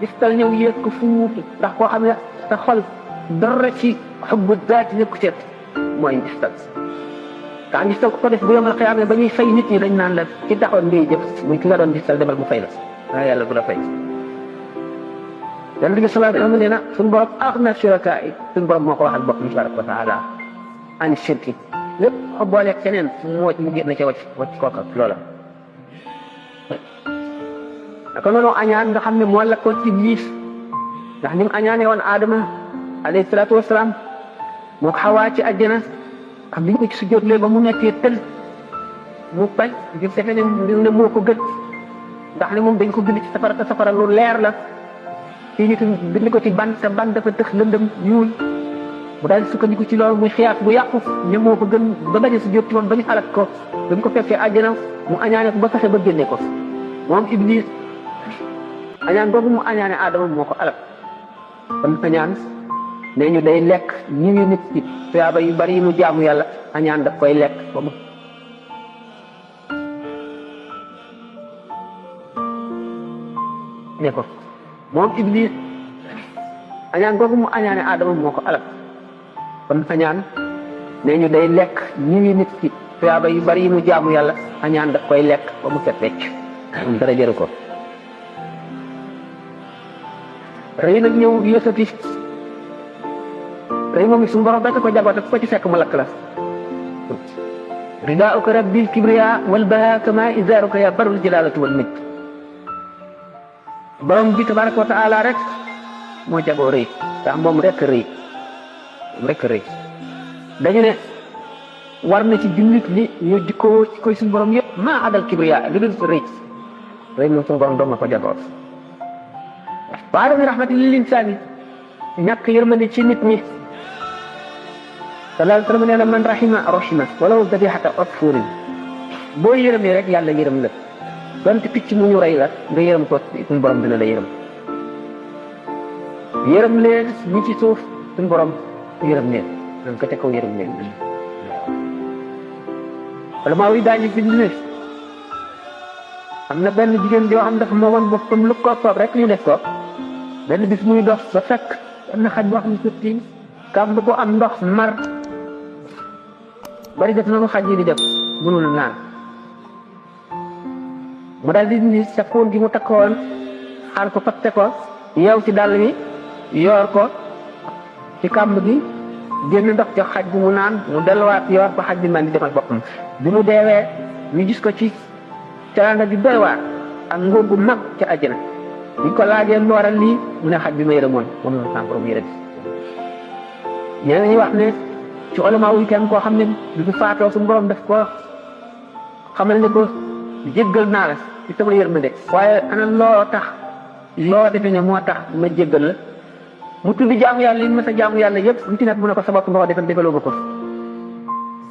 gis tal ñëw yéeg ko fuutu ndax koo xam ne sa xol dara ci xubbu daati nekku ci mooy ngistal ka ngistal ko def bu yomal xiyaam ba ñuy fay nit ñi dañ naan la ci taxoon ngay jëf muy ki nga doon ngistal demal mu fay la waaye yàlla du la fay Yonent bi sallallahu alayhi wa sallam nee na suñu borom axna shuraka yi suñu borom moo ko waxal boppam tabaraka wa taala ani shirki lépp xo booleeg keneen moo ci mu génn ca wacc kooka loola naka noonu añaan nga xam ne moo lakkoon ci Iblis ndax ni mu añaane woon Adama alayhi salaatu wasalaam moo ko Xawaa ci àjjana xam liñ ko ci sujjóotlee ba mu nekkee tël mu bañ ngir defe ne moo ko gën ndax ne moom dañ ko bind ci safara te safara lu leer la fii ñu bind ko ci ban te ban dafa tëx lëndëm ñuul mu daal di sukkandiku ci loolu muy xiyaat bu yàqu ne moo ko gën ba bañ a sujjóot ci moom ba ñu xalaat ko ba mu ko fekkee àjjana mu añaane ko ba fexe ba génne ko moom Iblis añaan boobu mu añaane Adama moo ko alal kon añaan nee ñu day lekk ñi ngi nit ci tuyaaba yu bari yi mu jaamu yàlla añaan daf koy lekk ba mu ne ko moom Iblis añaan boobu mu añaane Adama moo ko alal kon añaan nee ñu day lekk ñi ngi nit ci tuyaaba yu bari yi mu jaamu yàlla añaan daf koy lekk ba mu set wecc moom dara jëru ko rëy nag ñëw yësati rëy moom suñu borom rek ko jagoote ko ci fekk mu lakk la ridaa'uka rabbil kibriya wal bahaa kama izaaruka ya barul jalaalati wal majd borom bi tabaraka wa taala rek moo jagoo rëy ndax moom rek rëy dañu ne war na ci jullit li ñu jikkoo ci koy suñu borom yëpp maa adal kibriya lu dul rëy moom suñu borom doom na ko jagoo wa adami rahmati lil insaani ñàkk yërmande ci nit ñi sallallahu alayhi wa sallam nee na man rahima walaw dabihata usfurin boo yërëmee rek yàlla yërëm la donte picc mu ñu rey la nga yërëm ko suñu borom dina la yërëm leen ñi ci suuf suñu borom yërëm leen nan ko ca kaw yërëm leen wala maa wi daañu bind ne am na benn jigéen yoo xam dafa moomoon boppam lu ko soob rek ñu def ko benn bis muy dox ba fekk am na xaj boo xam ne surtout kàmb bu am ndox mar bari def na lu xaj yi di def mënul naan mu daal di ni sa fóon gi mu takkoon xaal ko fatte ko yeew ci dàll bi yoor ko ci kàmb gi génn ndox jox xaj bi mu naan mu delluwaat yoor ko xaj bi man di demal boppam bi mu deewee ñu gis ko ci teraanga bi doy waar ak nguur gu mag ca àjjana biñ ko laajee lu waral lii mu ne xaj bi ma yërëmoon moom la sànq borom yërëm ñeneen ñi wax ne ci ulama wuñ kenn koo xam ne du fi faatoo suñu borom daf ko xamal ne ko jéggal naa la ci sama yërmande waaye ana loo tax loo defee ne moo tax ma jéggal la mu tudd jaamu yàlla yi ma sa jaamu yàlla yëpp lu ci nekk mu ne ko sa bopp nga ko defal defaloo ma ko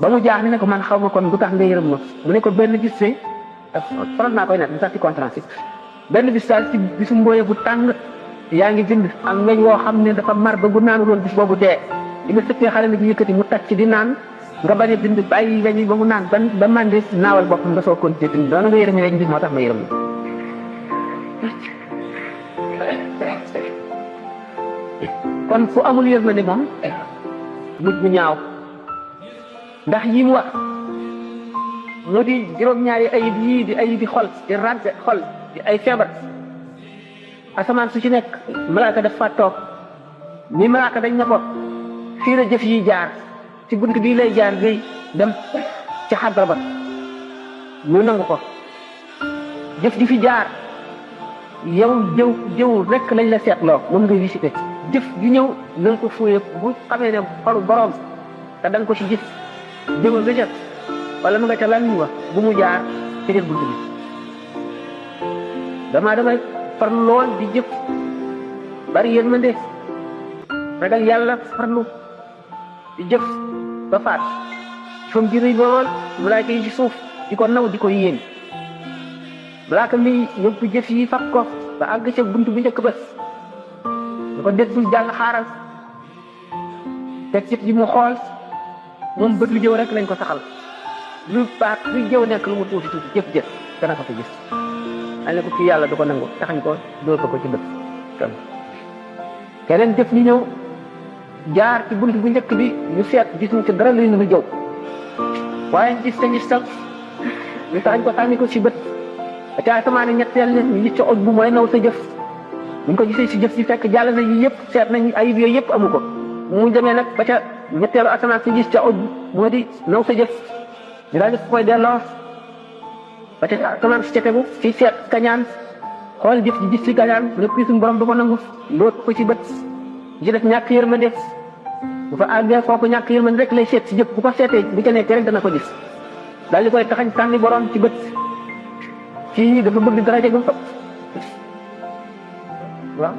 ba mu jaax ne ko man xaw ma kon du tax nga yërëm ma mu ne ko benn bis see faral naa koy net bi sax ci conférence benn bis daal ci bisu mbooye bu tàng yaa ngi bind ak weñ woo xam ne dafa mar ba bu naanu loon bis boobu dee li nga sëppee xale bi yëkkati mu tàcc di naan nga bañ a bind bàyyi weñ ba mu naan ba mandi naawal boppam nga soo continuer bind doona nga yërëm weñ bi moo tax ma yërëm kon fu amul yërmande moom mujj bu ñaaw ndax yi mu wax moo di juróom-ñaari ayib yii di ayibi xol di ràgg xol di ay feebar asamaan su ci nekk malaaka daf fa toog ni malaaka dañ ne ko fii la jëf yi jaar ci bunt bii lay jaar ngay dem ci xadra ba ñu nangu ko jëf ji fi jaar yow jëw rek lañ la seetloo moom ngay visité jëf ju ñëw nañ ko fuye bu xamee ne xolu borom te da nga ko ci gis jëwal nga jëf wala mu nga ca lan wa bu mu jaar ci biir bunt bi damay farlu lool di jëf bari yërmande ragal yàlla farlu di jëf ba faat fam ji rëy lool malaaka yi ci suuf di ko naw di ko yéen malaaka mi yóbbu jëf yi fab ko ba àgg ca bunt bu njëkk ba da ko des bul jàll xaaral teg jëf ji mu xool moom bët lu jëw rek lañ ko saxal lu baax lu jëw nekk lu mu tuuti jëf dana ko fa gis dañ ne ko kii yàlla du ko nangu taxañ ko dóor ko ci bët kon keneen jëf ñu ñëw jaar ci bunt bu njëkk bi ñu seet gis ñu ci dara luy nu jëw waaye gis tal ñu taxañ ko sànni ko ci bët ca asamaan ñetteel ne ñu gis ci oj bu mooy naw sa jëf buñ ko gisee si jëf si fekk jàll na yi yëpp seet nañ ayib yooyu yëpp amu ko mu demee nag ba ca ñetteelu asamaan si gis ca oj moo di naw sa jëf ñu daal di koy delloo ba ca asamaan si ca tegu ci seet kañaan xool jëf ji gis si kañaan lépp suñu borom du ko nangu loot ko ci bët ji def ñàkk yërmande bu fa àggee kooku ñàkk yërmande rek lay seet si jëf bu ko seetee bu ca nekkee rek dana ko gis daal di koy taxañ sànni borom ci bët kii dafa bëgg daraja gu waaw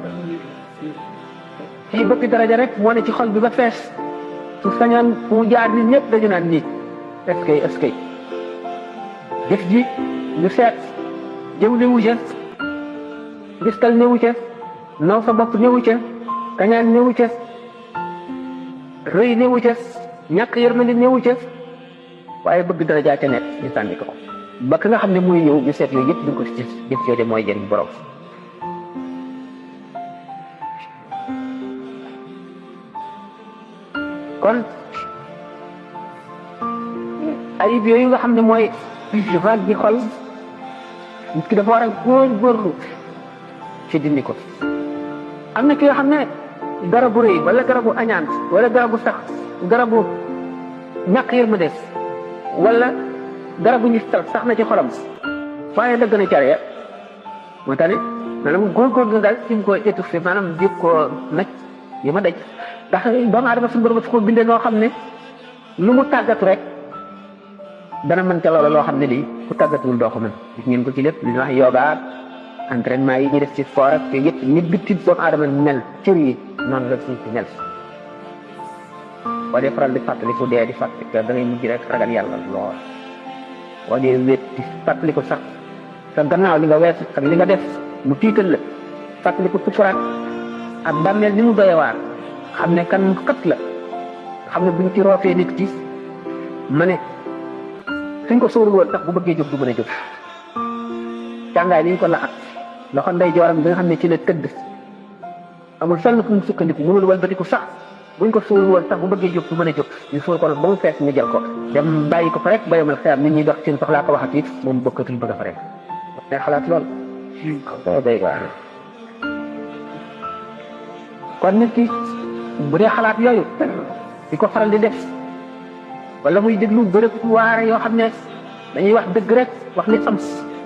kii bëgg daraja rek moo ne ci xol bi ba fees su sañoon fu mu jaar nit ñëpp dañu naan nii est-ce que jëf ji ñu seet jëw newu ca gistal newu ca naw sa bopp newu ca kañaan newu ca rëy newu ca ñàkk yërmande newu ca waaye bëgg daraja ca nekk ñu sànni ko ba ka nga xam ne muy ñëw ñu seet yooyu yëpp duñ ko ci jëf jooju mooy jëriñ borom kon ayib yooyu nga xam ne mooy dafa gi xol nit ki dafa war a góorgóorlu ci dindi ko am na ki nga xam ne garabu rëy wala garabu añaan wala garabu sax garabu ñàkk yërmande wala garabu ñu sax na ci xolam waaye dëgg na care moo tax maanaam góorgóorlu daal ci mu ko étouffé maanaam jéem koo naj yi ma daj ndax doomu aadama suñu borom ko bindee noo xam ne lu mu tàggatu rek dana mën ca loola loo xam ne lii ku tàggatuwul doo ko mën gis ngeen ko ci lépp li ñuy wax yoga entraînement yi ñu def ci sport ak yëpp nit bitti doomu aadama mel cër yi noonu la suñ ci mel boo dee faral di fàttaliku dee di fàttaliku da ngay mujj rek ragal yàlla lool boo dee wéet di fàttaliku sax sa gannaaw li nga wees ak li nga def mu tiital la fàttaliku sukuraat ak bàmmeel ni mu doyee waar xam ne kan xët la xam ne buñ ci roofee nit ki ma ne suñ ko sóorul woon sax bu bëggee jóg du mën a jóg càngaay liñ ko la at loxo ndey jooram bi nga xam ne ci la tëdd amul fenn fu mu sukkandiku mënul walbatiku sax buñ ko sóorul woon sax bu bëggee jóg du mën a jóg ñu sóor ko nag ba mu fees ñu jël ko dem bàyyi ko fa rek ba yomal xeer nit ñi dox seen soxlaa ko waxat it moom bokkatul bëgg a fa rek ne xalaat lool day waar kon nit ki bu dee xalaat yooyu di ko faral di def wala muy déglu bërëb waare yoo xam ne dañuy wax dëgg rek wax li am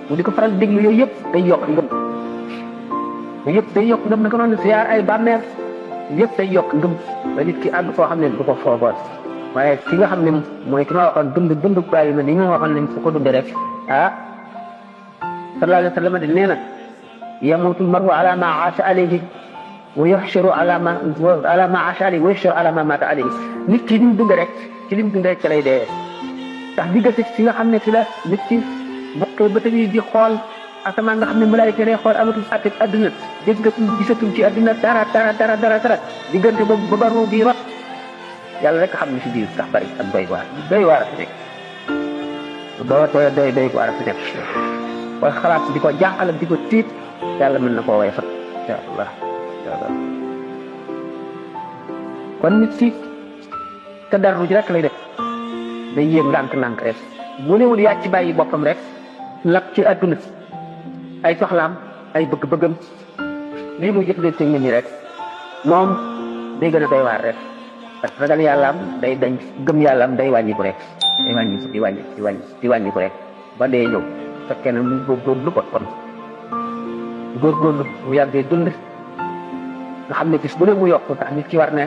mu di ko faral di déglu yooyu yëpp day yokk ngëm yooyu yëpp day yokk ngëm naka noonu siyaar ay bàmmeel yëpp day yokk ngëm ba nit ki àgg foo xam ne du ko foogoon waaye ki nga xam ne mooy ki ma waxoon dund bàyyi ma ni ñu waxoon nañ fu ko dundee rek ah sallallahu alayhi wa sallam de nee na yamutul maru ala ma aasha alayhi wa yuhsharu ala ma aasha alayhi wa yuhsharu ala ma mata alayhi nit ki ni mu dund rek ci lim dund rek ci lay dee ndax diggante fi nga xam ne fi la nit ki bokkee ba tamit di xool asamaan nga xam ne malaayika lay xool amatul àtte adduna déggatul gisatul ci adduna dara diggante ba baru bi rot yàlla rek xam ne si biir sax bari ak doy waar a fi nekk doy waar a fi nekk booy xalaat di ko jaaxal di ko tiit yàlla mën na koo way fat incha allah kon nit si te dara rek lay def day yéeg ndànk rek mu newul yàcc ci bàyyi boppam rek lap ci àdduna ay soxlaam ay bëgg-bëggam lii mu jëflante nit ñi rek moom day gën a doy waar rek parce que ragal yàllaam day dañ gëm yàllaam day wàññi ko rek day wàññi ko rek ba dee ñëw fekkee ne mu góorgóorlu ko kon góorgóorlu bu yàggee dund nga xam ne bis bu ne mu yokk tax nit ki war ne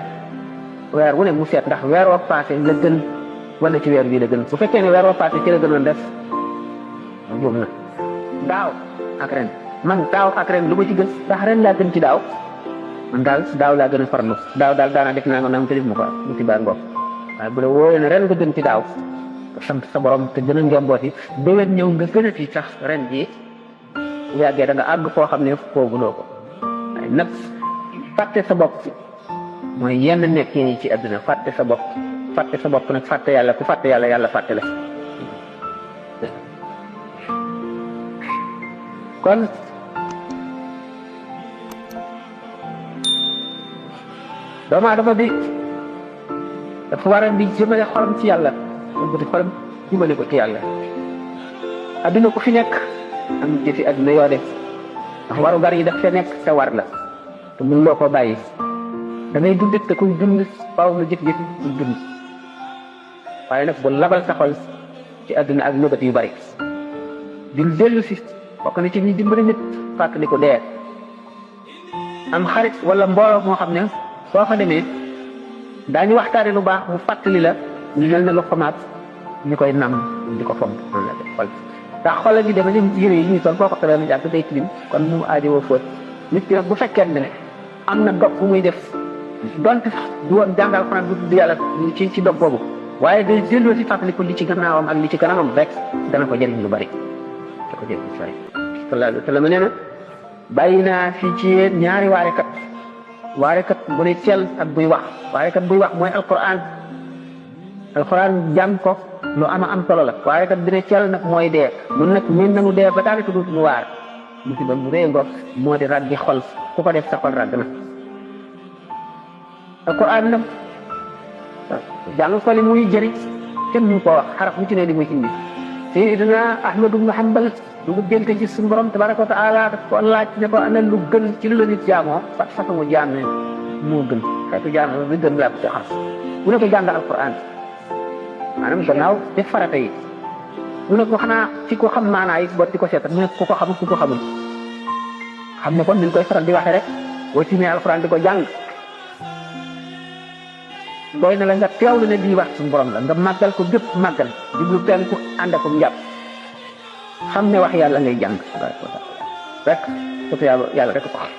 weer wu ne mu seet ndax weer woo passé la gën wala ci weer bii la gën bu fekkee ne weer woo passé ci la gënoon def juum na daaw ak ren man daaw ak ren lu ma ci gën ndax ren laa gën ci daaw man daal daaw laa gën a farlu daaw daal daanaa def naa nga nam te def ma ko mu ci baa ngoog waaye bu la wóoree ne ren nga gën ci daaw sant sa borom te gën a njombooti déwén ñëw nga gën a ci sax ren jii bu yàggee da nga àgg foo xam ne fooguloo ko waaye nag fàtte sa bopp mooy yenn nekk yi ci àdduna fàtte sa bopp nag fàtte yàlla ku fàtte yàlla yàlla fàtte la kon doomu aadama bi dafa war a di jëmale xolam ci yàlla di xolam jëmale ko ci yàlla adduna ku fi nekk am jëfi adduna yoo def ndax waru gar yi daf fee nekk te war la te mun loo ko bàyyi da ngay dund te kuy dund faaw nga jëf-jëfi kuy dund waaye nag bu labal sa xol ci adduna ak nëbët yu bari di dellu si bokk na ci ñi dimbali nit fàttali ko dee am xarit wala mbooloo moo xam ne soo fa demee daañu waxtaane lu baax mu fàttali la ñu mel ne lu xamaat ñu koy nam di ko fomp noonu la def xol ndax xoolal gi dama lim yére yi ñuy sol boo ko solee na jàpp day tilim kon mu aajowoo fóot nit ki nag bu fekkee ne am na dog bu muy def donte sax du woon jàngal xanaa du tudd yàlla ci dog boobu waaye day delloo si fàttali ko li ci gannaawam ak li ci kanamam rek dana ko jëriñ lu bari da ko jëriñ lu bari sallallahu alayhi wa sallam nee na bàyyi naa fii ci yéen ñaari waarekat bu ne cel ak buy wax waarekat buy wax mooy alquran jàng ko lu am solo la waarekat bi ne cel nag mooy dee mun nag min nañu dee ba daanaka du mu waar musiba mu rëy ngoog moo di raggi xol ku ko def sa xol ragg na alquran nag jàng ko li muy jëriñ kenn mu ko wax xaraf mu ci ne li muy indi Sayyidina Ahmad ibn Hanbal lu mu génte ci suñu borom tabaraka wa taala daf ko laaj ne ko ana lu gën ci lu la nit jaamoo façon mu jaam ne moo gën xeetu jaam bi gën laa ko ci xam mu ne ko jàng alquran maanaam gannaaw def farata yi mu ne ko xanaa ci ko xam maanaa yi bot di ko seetal mu ne ku ko xamul ku ko xamul xam ne kon ni ñu koy faral di waxee rek boo ci mee alquran di ko jàng doy na la nga teewlu ne lii wax suñu borom la nga màggal ko gépp màggal jublu penku ànd ak njàpp xam ne wax yàlla ngay jàng rek surtout yàlla rek ko xam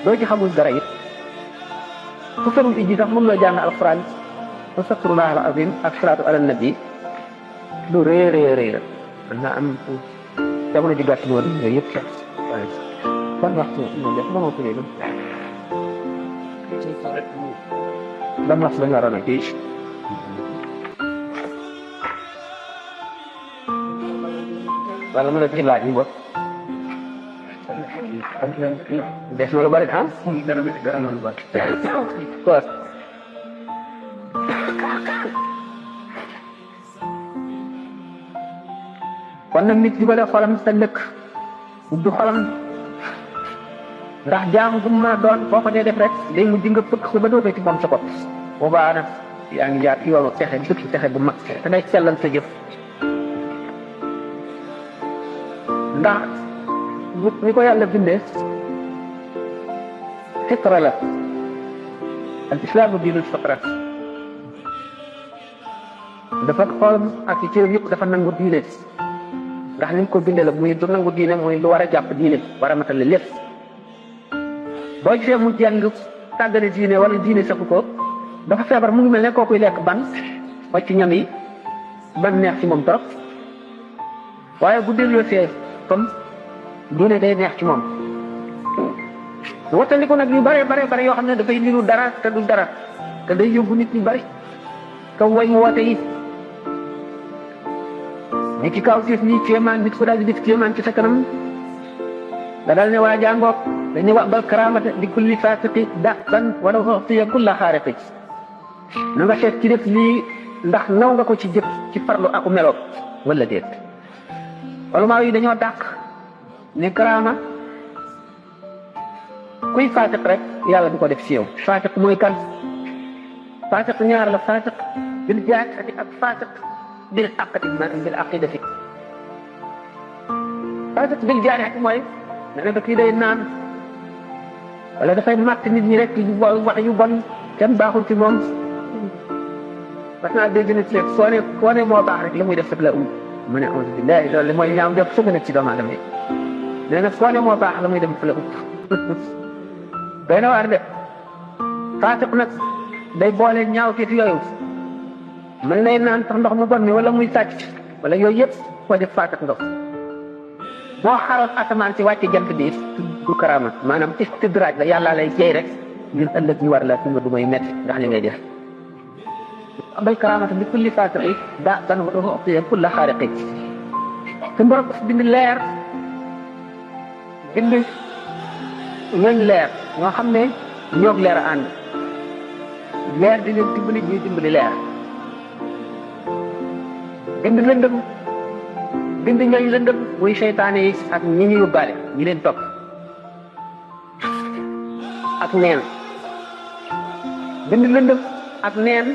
doo ci xamul dara it ku ferul ijji sax mën loo jàng alquran astaghfirullah al azim ak salaatu ala nabi lu rëy la mën naa am jamono ji gàtt woon yooyu yëpp sax waaye ban waxtu moom def ba ma ko léegi ban waxtu la ñu waroon a kii wala mu ne ci laaj yi bopp def na lu bari ah kon nag nit jubale xolam sa lëkk ubbi xolam ndax jaamu bu mu mën a doon boo ko dee def rek day mujj nga fëkk ko ba dootoo ci moom sa bopp boobaa nag yaa ngi jaar ci yoonu texe dëkk texe bu mag te ngay sellal sa jëf ndax ni ko yàlla bindee fitra la al islaamu diinul fitra dafa xolam ak ci cëram yëpp dafa nangu diine ndax ni ko bindee la muy du nangu diine muy lu war a jàpp diine war a matale lépp boo gisee mu jàng tàggale diine wala diine saxu ko dafa feebar mu ngi mel ne kookuy lekk ban wàcc ñam yi ban neex ci moom trop waaye bu delloo see comme diine day neex ci moom wattandiku nag yu bare yoo xam ne dafay niru dara te du dara te day yóbbu nit ñu bari kaw way mu woote yi ni ki kaw siif nii kéemaan nit ko daal di def kéemaan ci sa kanam da dal ne waa jàngoog dañu wax bal karamata li kulli fasiqi da ban wala uxtiya kulla xaariqi na nga seet ci def lii ndax naw nga ko ci jëf ci farlu aku melo wala déet ulama yi dañoo dàq ne karaama kuy faatiq rek yàlla du ko def ci yow faatiq mooy kan faatiq ñaar la faatiq bil jaahati ak faatiq bil aqdi maanaam bil aqidati faatiq bil jaahati mooy ne na kii day naan wala dafay màtt nit ñi rek wax yu bon kenn baaxul ci moom parce que dégg na ci rek soo ne moo baax rek la muy def sag la mu ne auzu billahi loolu mooy ñaaw def sëgg na ci doomu aadama yi nee na soo ne moo baax la muy def la doy na waar de faatiq nag day boole ñaaw fiit yooyu mën nay naan sax ndox mu bon mi wala muy sàcc wala yooyu yëpp koo def faatiq nga boo xaroon asamaan si wàcce jant bi du karaama maanaam istidraaj la yàlla lay jey rek ngir ëllëg ñu war la fi nga du may metti ndax li ngay def abal karaamata bi kulli faatiqi daa tan wa dafa oxtiya kulla xaariqi su borom daf bind leer bind ñooñ leer ñoo xam ne ñoog leer a ànd leer di leen dimbali ñuy dimbali leer bind lëndëm bind ñooñ lëndëm muy seytaane yi ak ñi ñu yóbbaale ñi leen topp ak neen bind lëndëm ak neen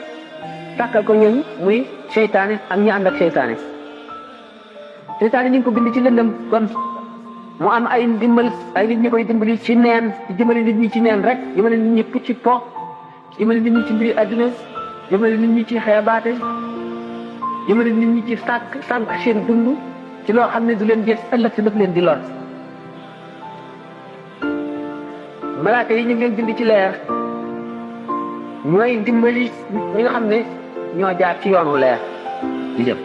sàkkal ko ñooñ muy seytaane ak ñi ànd ak seytaane seytaane ñu ngi ko bind ci lëndëm kon mu am ay ndimbal ay nit ñi koy dimbali ci neen ci jëmale nit ñi ci neen rek jëmale nit ñi ci po jëmale nit ñi ci mbiri àdduna jëmale nit ñi ci xeebaate jëmale nit ñi ci sànq seen dund ci loo xam ne du leen jël ëllëg si daf leen di lor malaaka yi ñu ngi leen bind ci leer ñooy dimbali ñi nga xam ne ñoo jaar ci yoonu leer di jëm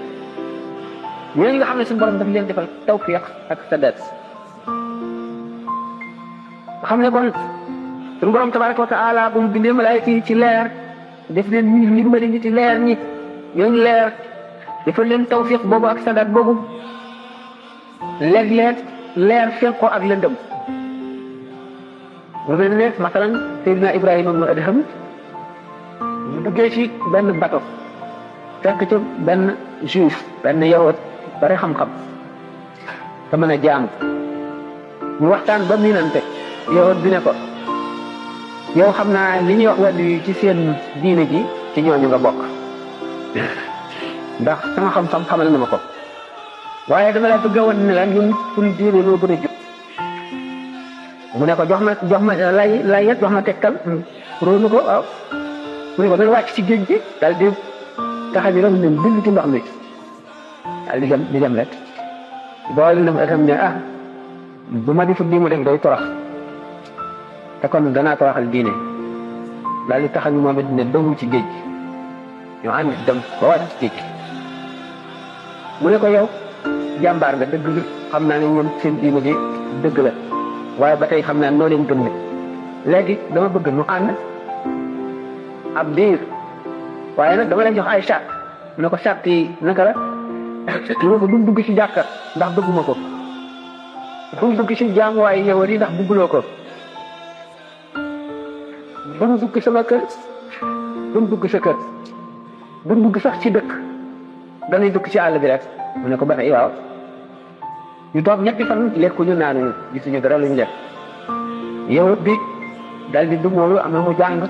ñooñu nga xam ne suñu borom daf leen defal tawfiq ak sadat nga xam ne kon suñu borom tabaraka wa taala bu mu bindee malaayka yi ci leer def leen ñu dimbali ñi ci leer ñi ñooñu leer defal leen tawfiq boobu ak sadat boobu léeg-léeg leer fekk ko ak lëndëm lu mel ne masalan Seydina Ibrahima ibn Adham mu duggee ci benn bato fekk ci benn juif benn yahud bari xam-xam te mën a jaamu ñu waxtaan ba miinante yahud bi ne ko yow xam naa li ñuy wax wàllu yi ci seen diine ji ci ñooñu nga bokk ndax sama xam-xam xamal na ma ko waaye dama la bëgg a wan ne la ñun suñu diine loo gën a jub mu ne ko jox ma lay yet jox ma tegtal róonu ko waaw mu ne ko dañ wàcc ci géej gi daal di taxa bi rek ne bind ci ndox mi daal di dem rek boole na itam ne bu ma defut lii mu def day torox te kon danaa toroxal diine daal di taxa bi moom it ne dëngu ci géej gi ñu ànd dem ba wàcc ci géej gi mu ne ko yow jàmbaar nga dëgg la xam naa ne ñoom seen diine ji dëgg la waaye ba tey xam naa noo leen gën ne léegi dama bëgg nu ànd ab diir waaye nag dama lay jox ay charte mu ne ko charte yi naka la mu ne ko du dugg ci jàkka ndax bëgguma ko du dugg ci jaamuwaay yewar yi ndax bëgguloo ko du dugg sama kër du dugg sa kër du dugg sax ci dëkk dañuy dugg ci àll bi rek mu ne ko ba tey waaw ñu toog ñetti fan lekkuñu naanuñu gisuñu dara lu ñu def yow bi dal di dugg moom am na mu jàng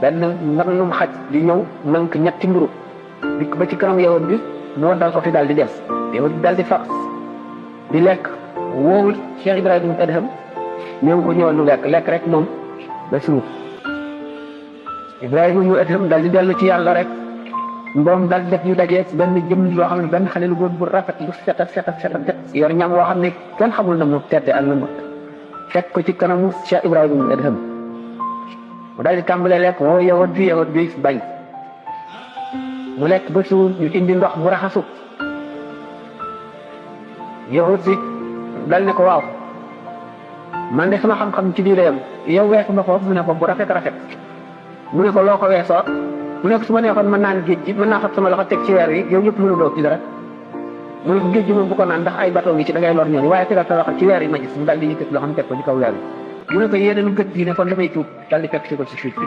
benn nganum xaj di ñëw nank ñetti mburu dikk ba ci kanam yow bi moo dal ko fi daal di dem yow bi daal di fa di lekk woowul Cheikh Ibrahima Adham ñëw ko ñëwal lu lekk rek moom ba suuf Ibrahima ñu Adham daal di dellu ci yàlla rek mboom daal di def ñu dajee benn jëm loo xam ne benn xale lu góor bu rafet lu set yor ñam woo xam ne kenn xamul na mu tedde ak na mu fekk ko ci kanamu Cheikh Ibrahima Adham mu daal di tàmbalee lekk woo yawut bi bañ mu lekk ba suur ñu indi ndox mu raxasu yawut bi dal ne ko waaw man de sama xam-xam ci diine yam yow weesu ma ko mu ne ko bu rafet mu ne ko loo ko weesoo mu ne ko su ma neexoon mën naan géej gi mën naa fab sama loxo teg ci weer wi yow yëpp mënu doo ci dara mu ne ko géej gi moom bu ko naan ndax ay bateau ngi ci da ngay lor ñooñu waaye tegal sa loxo ci weer yi ma gis mu daal di yëkkati loxo teg ko ci kaw weer wi mu ne ko yéene nu gët diine kon damay tuub daal di fekk si ko ci suuf bi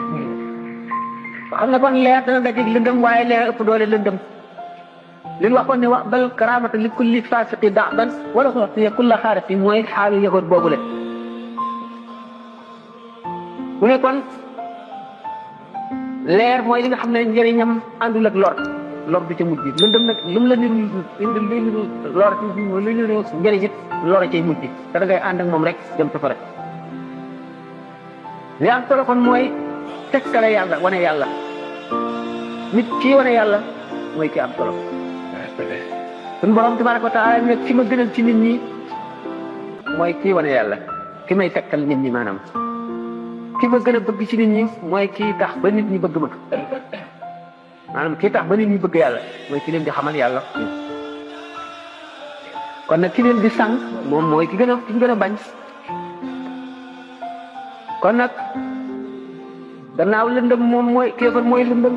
xam ne kon leer dana dajeeg lëndëm waaye leer ëpp doole lëndëm li ñu waxoon ne wax bal karaamata li kulli fasiqi da'ban wala ko wax kulla xaarati mooy xaalu yëgoon boobu le bu ne kon leer mooy li nga xam ne njëriñam àndul ak lor du ca mujj lëndëm nag lu mu la niru lor lu niru njëriñ it lor cay mujj te da ngay ànd ak moom rek dem safara li am solo kon mooy tegtale yàlla wane yàlla nit kii wane yàlla mooy ki am solo suñu borom tabaraka wa taala ne ki ma gënal ci nit ñi mooy kii wane yàlla ki may tegtal nit ñi maanaam ki ma gën a bëgg ci nit ñi mooy kii tax ba nit ñi bëgg ma maanaam kii tax ba nit ñi bëgg yàlla mooy ki leen di xamal yàlla kon nag ki leen di sànq moom mooy ki gën a bañ kon nag gannaaw lëndëm moom mooy kéefar mooy lëndëm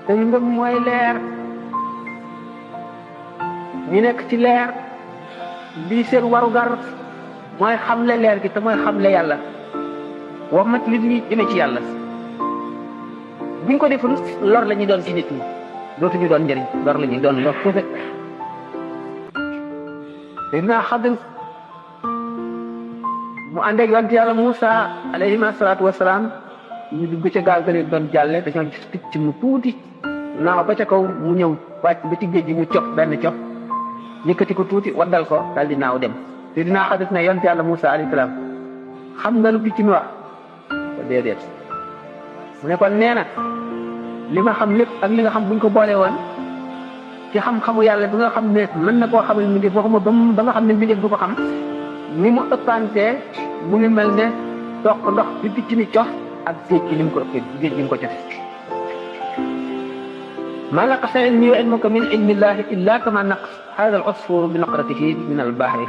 te lëndëm mooy leer ñi nekk ci leer lii seen warugar mooy xamle leer gi te mooy xamle yàlla wax mat nit ñi jëme ci yàlla buñ ko deful lor la ñuy doon ci nit ñi dootuñu doon njëriñ lor la ñuy doon lor suufe dinaa Xadir mu ànd ak yonent yàlla Moussa alayhi salaatu wasalaam ñu dugg ca gaal ga leen doon jàlle dañoo gis picc mu tuuti naaw ba ca kaw mu ñëw wàcc ba ci géej gi mu cof benn cof yëkkati ko tuuti waddal ko daal di naaw dem te dinaa Xadir ne yonent yàlla Moussa alayhi salaam xam nga lu picc mi wax ko déedéet mu ne kon nee na li ma xam lépp ak li nga xam buñ ko boole woon ci xam-xamu yàlla bi nga xam ne mën na koo xamal mbindeef waxuma ba nga xam ne mbindeef du ko xam ni mu ëppantee mu ngi mel ne toq ndox bi picc mi cof ak géej gi ni mu ko ëppee géej gi mu ko cof ma naqasa ilmi wa ilmuka min ilmillahi illa kama naqas hada al usfur bi naqratihi min al bahri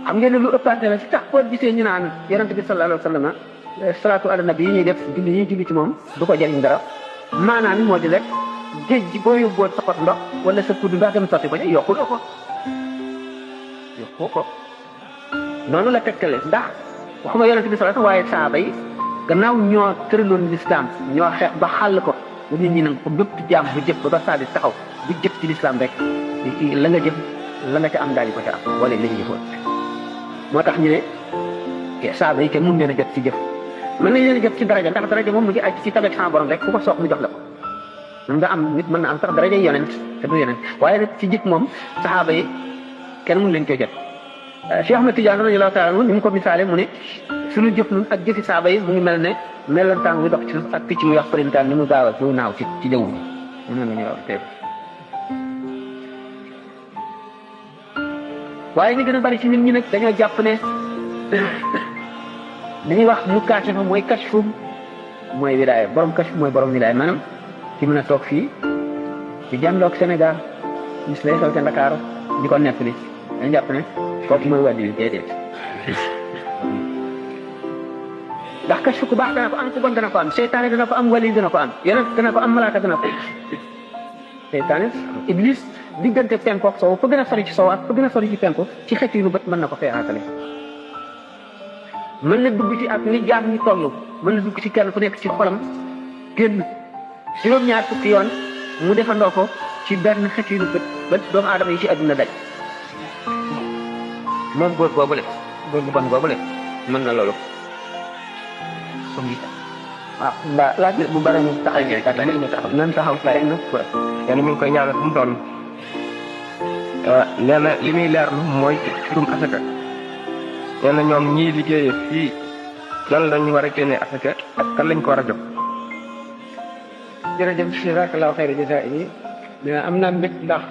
xam ngeen ne lu ëppante la si tax boo gisee ñu naan yonente bi sallallahu alayhi wa sallam salaatu ala nabi yi ñuy def julli yi julli ci moom du ko jëriñ dara maanaam moo di rek géej gi boo yóbboo sa pot ndox wala sa kudd ndox dem sotti ko ca yokku ko noonu la tegtale ndax waxuma yonente bi sallallahu alayhi wa sallam waaye saaba yi gannaaw ñoo tëraloon lislaam ñoo xeex ba xàll ko ba nit ñi nag ko bépp jaam bu jëf ba saa di taxaw bu jëf ci lislaam rek la nga jëf la nga ca am daal di ko ca am wala li ñu jëfoon moo tax ñu ne saaba yi kenn mun leen a jot ci jëf mën nañ leen a jot ci daraja ndax daraja moom mu ngi aj ci tabeek sama borom rek ku ko soox mu jox la ko mën nga am nit mën na am sax daraja yonent te du yonent waaye nag ci jëf moom saxaaba yi kenn mun leen koy jot Cheikh Ahmed Tidiane radiyallahu taala anhu ni mu ko misaale mu ne suñu jëf nun ak jëfi saaba yi mu ngi mel ne melantaan muy dox ci suuf ak picc muy wax përintaan ni mu gaaw a du naaw ci jaww ji mën na ñuy wax tey waaye ñu gën a bari ci nit ñi nag dañoo jàpp ne li ñuy wax mu kaashafa mooy kashfu mooy wilaaya borom kashfu mooy borom wilaaya maanaam ci mën a toog fii ci jàndoog Sénégal gis lay xew ca Ndakaaru di ko nettali dañu jàpp ne kooku mooy wàllu déedéet ndax kashfu ku baax dana ko am ku bon dana ko am seytaane dana ko am wali dana ko am yonent dana ko am malaaka dana ko seytaane iblis diggante penku ak sow fa gën a sori ci sow ak fa gën a sori ci penku ci xet yu bët mën na ko feexaatale mën na dugg ci ak ni jaam ñi toll mën na dugg ci kenn ku nekk ci xolam génn juróom-ñaar fukki yoon mu defandoo ko ci benn xet yu bët ba doomu aadama yi ci àdduna daj moom góor boobule góor bu bon boobule mën na loolu waaw mbaa laaj bu bari ñu taxaw nan taxaw fay na yéen mi ngi koy ñaanal fu mu toll nee na li muy leerlu mooy turum asaka nee na ñoom ñii liggéeyee fii lan lañu war a génnee asaka ak kan lañ ko war a jox. jërëjëf jazakallahu xayra jazaa yi mais am naa mbég ndax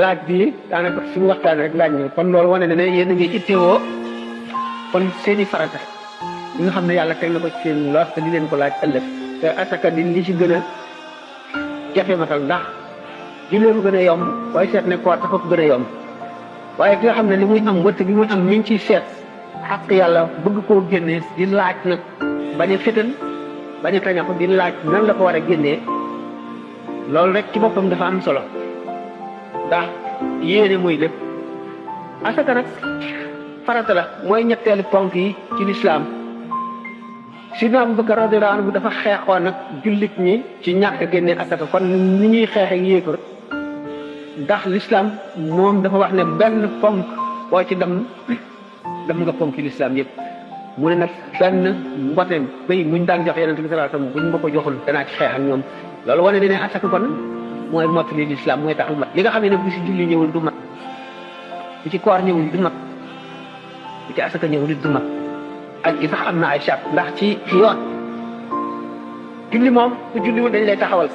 laaj bi daanaka suñu waxtaan rek laaj na kon loolu wane na ne yéen a ngi ittewoo kon seeni farata li nga xam ne yàlla teg na ko ci seen loos te di leen ko laaj ëllëg te asaka di li ci gën a jafe matal ndax jullee ko gën a yomb waaye seet ne koor dafa ko gën a yomb waaye ki nga xam ne li muy am wëtt bi muy am mi ngi ciy seet xaq yàlla bëgg koo génnee di laaj nag bañ a fétal bañ a tañax di laaj nan la ko war a génnee loolu rek ci boppam dafa am solo ndax yéene muy lépp asaka nag farata la mooy ñetteelu ponk yi ci lislaam Sidna Abubakar radiyallahu anhu dafa xeexoon nag jullit ñi ci ñàkk a génne asaka kon ni ñuy xeex ak yéefar ndax l'islam moom dafa wax ne benn ponk boo ci dem nga ponk ci l'islam yëpp mu ne nag benn mbote béy muñ daan jox yonent bi sallallahu alayhi wasallam buñ ma ko joxul danaa ci xeex ak ñoom loolu wane ne asaka kon mooy mottali l'islam mooy tax mat li nga xam ne bu si julli ñëwul du mat bu ci koor ñëwul du mat bu ci asaka ñëwul du mat ak gi sax am na ay charte ndax ci yoon julli moom ku julliwul dañ lay taxawal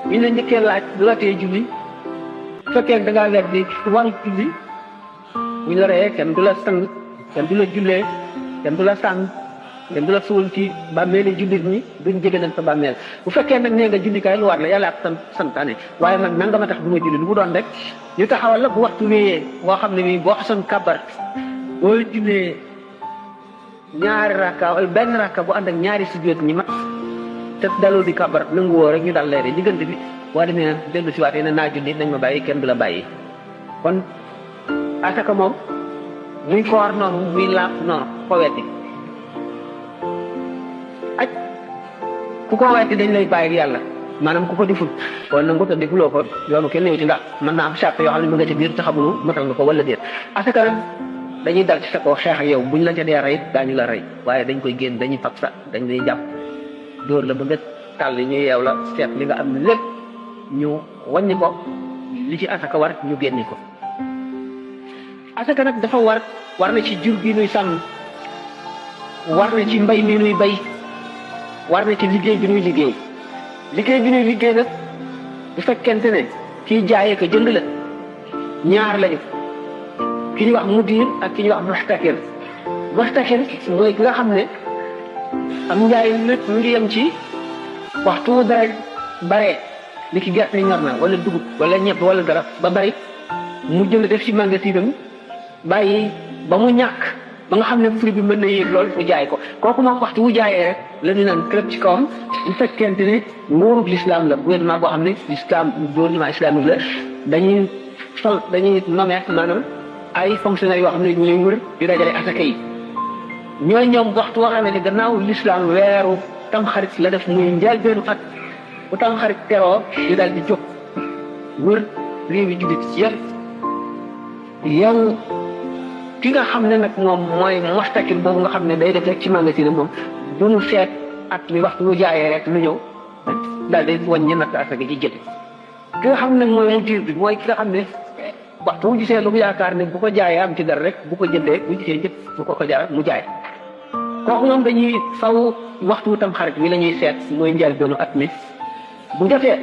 ñu la njëkkee laaj du la tee julli bu fekkee da ngaa leer di waru julli bu ñu la reyee kenn du la sang kenn du la jullee kenn du la sàng kenn du la suul ci bàmmeeli jullit ñi duñ jege leen sa bàmmeel bu fekkee nag nee nga jullikaay lu war la yàlla ak santaane waaye nag nanga ma tax du ma julli lu mu doon rek ñu taxawal la bu waxtu wéyee boo xam ne bii boo xasoon kabar boo jullee ñaari rakka wala benn rakka bu ànd ak ñaari sujjóot ñi mat te dalul di kabar nangu woo rek ñu dal leere diggante bi boo demee dellu si waatee ne naa julli nañ ma bàyyi kenn du la bàyyi kon asaka moom muy koor noonu muy laaf noonu ko weddi aj ku ko weddi dañ lay bàyyi ak yàlla maanaam ku ko deful kon nangu te defuloo ko yoonu kenn ñëw ci ndax mën naa am charte yoo xam ne mu nga ca biir te xamulu matal nga ko wala déet asaka nag dañuy dal ci sa kaw xeex ak yow buñ la ca dee rey daañu la rey waaye dañ koy génn dañuy fab sa dañ lay jàpp dóor la ba nga tàll ñu yeew la seet li nga am lépp ñu wàññi ko li ci asaka war ñu génni ko asaka nag dafa war na ci jur gi nuy sàmm war na ci mbay mi nuy bay war na ci liggéey bi nuy liggéey nag bu fekkente ne kii jaayee ko jënd la ñaar lañu ki ñuy wax mudir ak ki ñuy wax muxtakir mooy ki nga xam ne am njaay lépp mu ngi yem ci waxtu dara bare li ki gerte ñor na wala dugub wala ñebe wala dara ba bari mu jënd def ci magasinam bàyyi ba mu ñàkk ba nga xam ne prix bi mën na yéeg lool mu jaay ko kooku moom waxtu wu jaayee rek la ñu naan club ci kawam bu fekkente ne nguurug l'islam la gouvernement boo xam ne l'islam gouvernement islamique la dañuy nommer maanaam ay fonctionnaires yoo xam ne ñooy wër di dajale asaka yi ñooy ñoom waxtu woo xam ne gannaaw l'islam weeru tamxarit la def muy njëlbéenu at bu tamxarit teroo ñu daal di jóg wër réew yi jullit yëpp yow ki nga xam ne nag moom mooy muxtakir boobu nga xam ne day def rek ci magasin moom du ñu seet at mi waxtu bu jaayee rek lu ñëw daal di wàññi natt asaka ji jël ki nga xam ne mooy mudir bi mooy ki nga xam ne waxtu bu gisee lu mu yaakaar ne bu ko jaayee am ci dara rek bu ko jëndee bu gisee jëpp bu ko jaay mu jaay kooku ñoom dañuy faw waxtu tam xarit wi la ñuy seet mooy njëlbéenu at mi bu jotee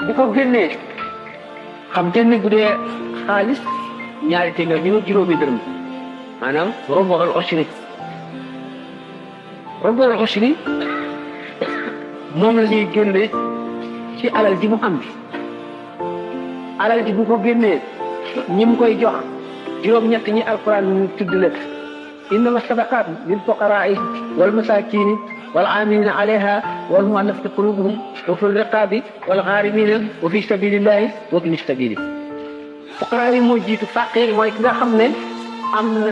bu ko génnee xam te ne bu dee xaalis ñaari téeméer ñu juróomi dërëm maanaam rubu'ul ushri moom la ñuy génne ci alal ji mu am bi alal ji bu ko génnee ñi mu koy jox juróom-ñett ñi alquran tudd la innama sadaqaatu lil fuqaraa'i wal masaakiini wal aamiliina alayha wal mu'allafati quluubuhum wa fi riqaabi wal ghaarimiina wa fi sabiilillaahi wa ibni sabiili fuqaraa yi moo jiitu faqir mooy ki nga xam ne am na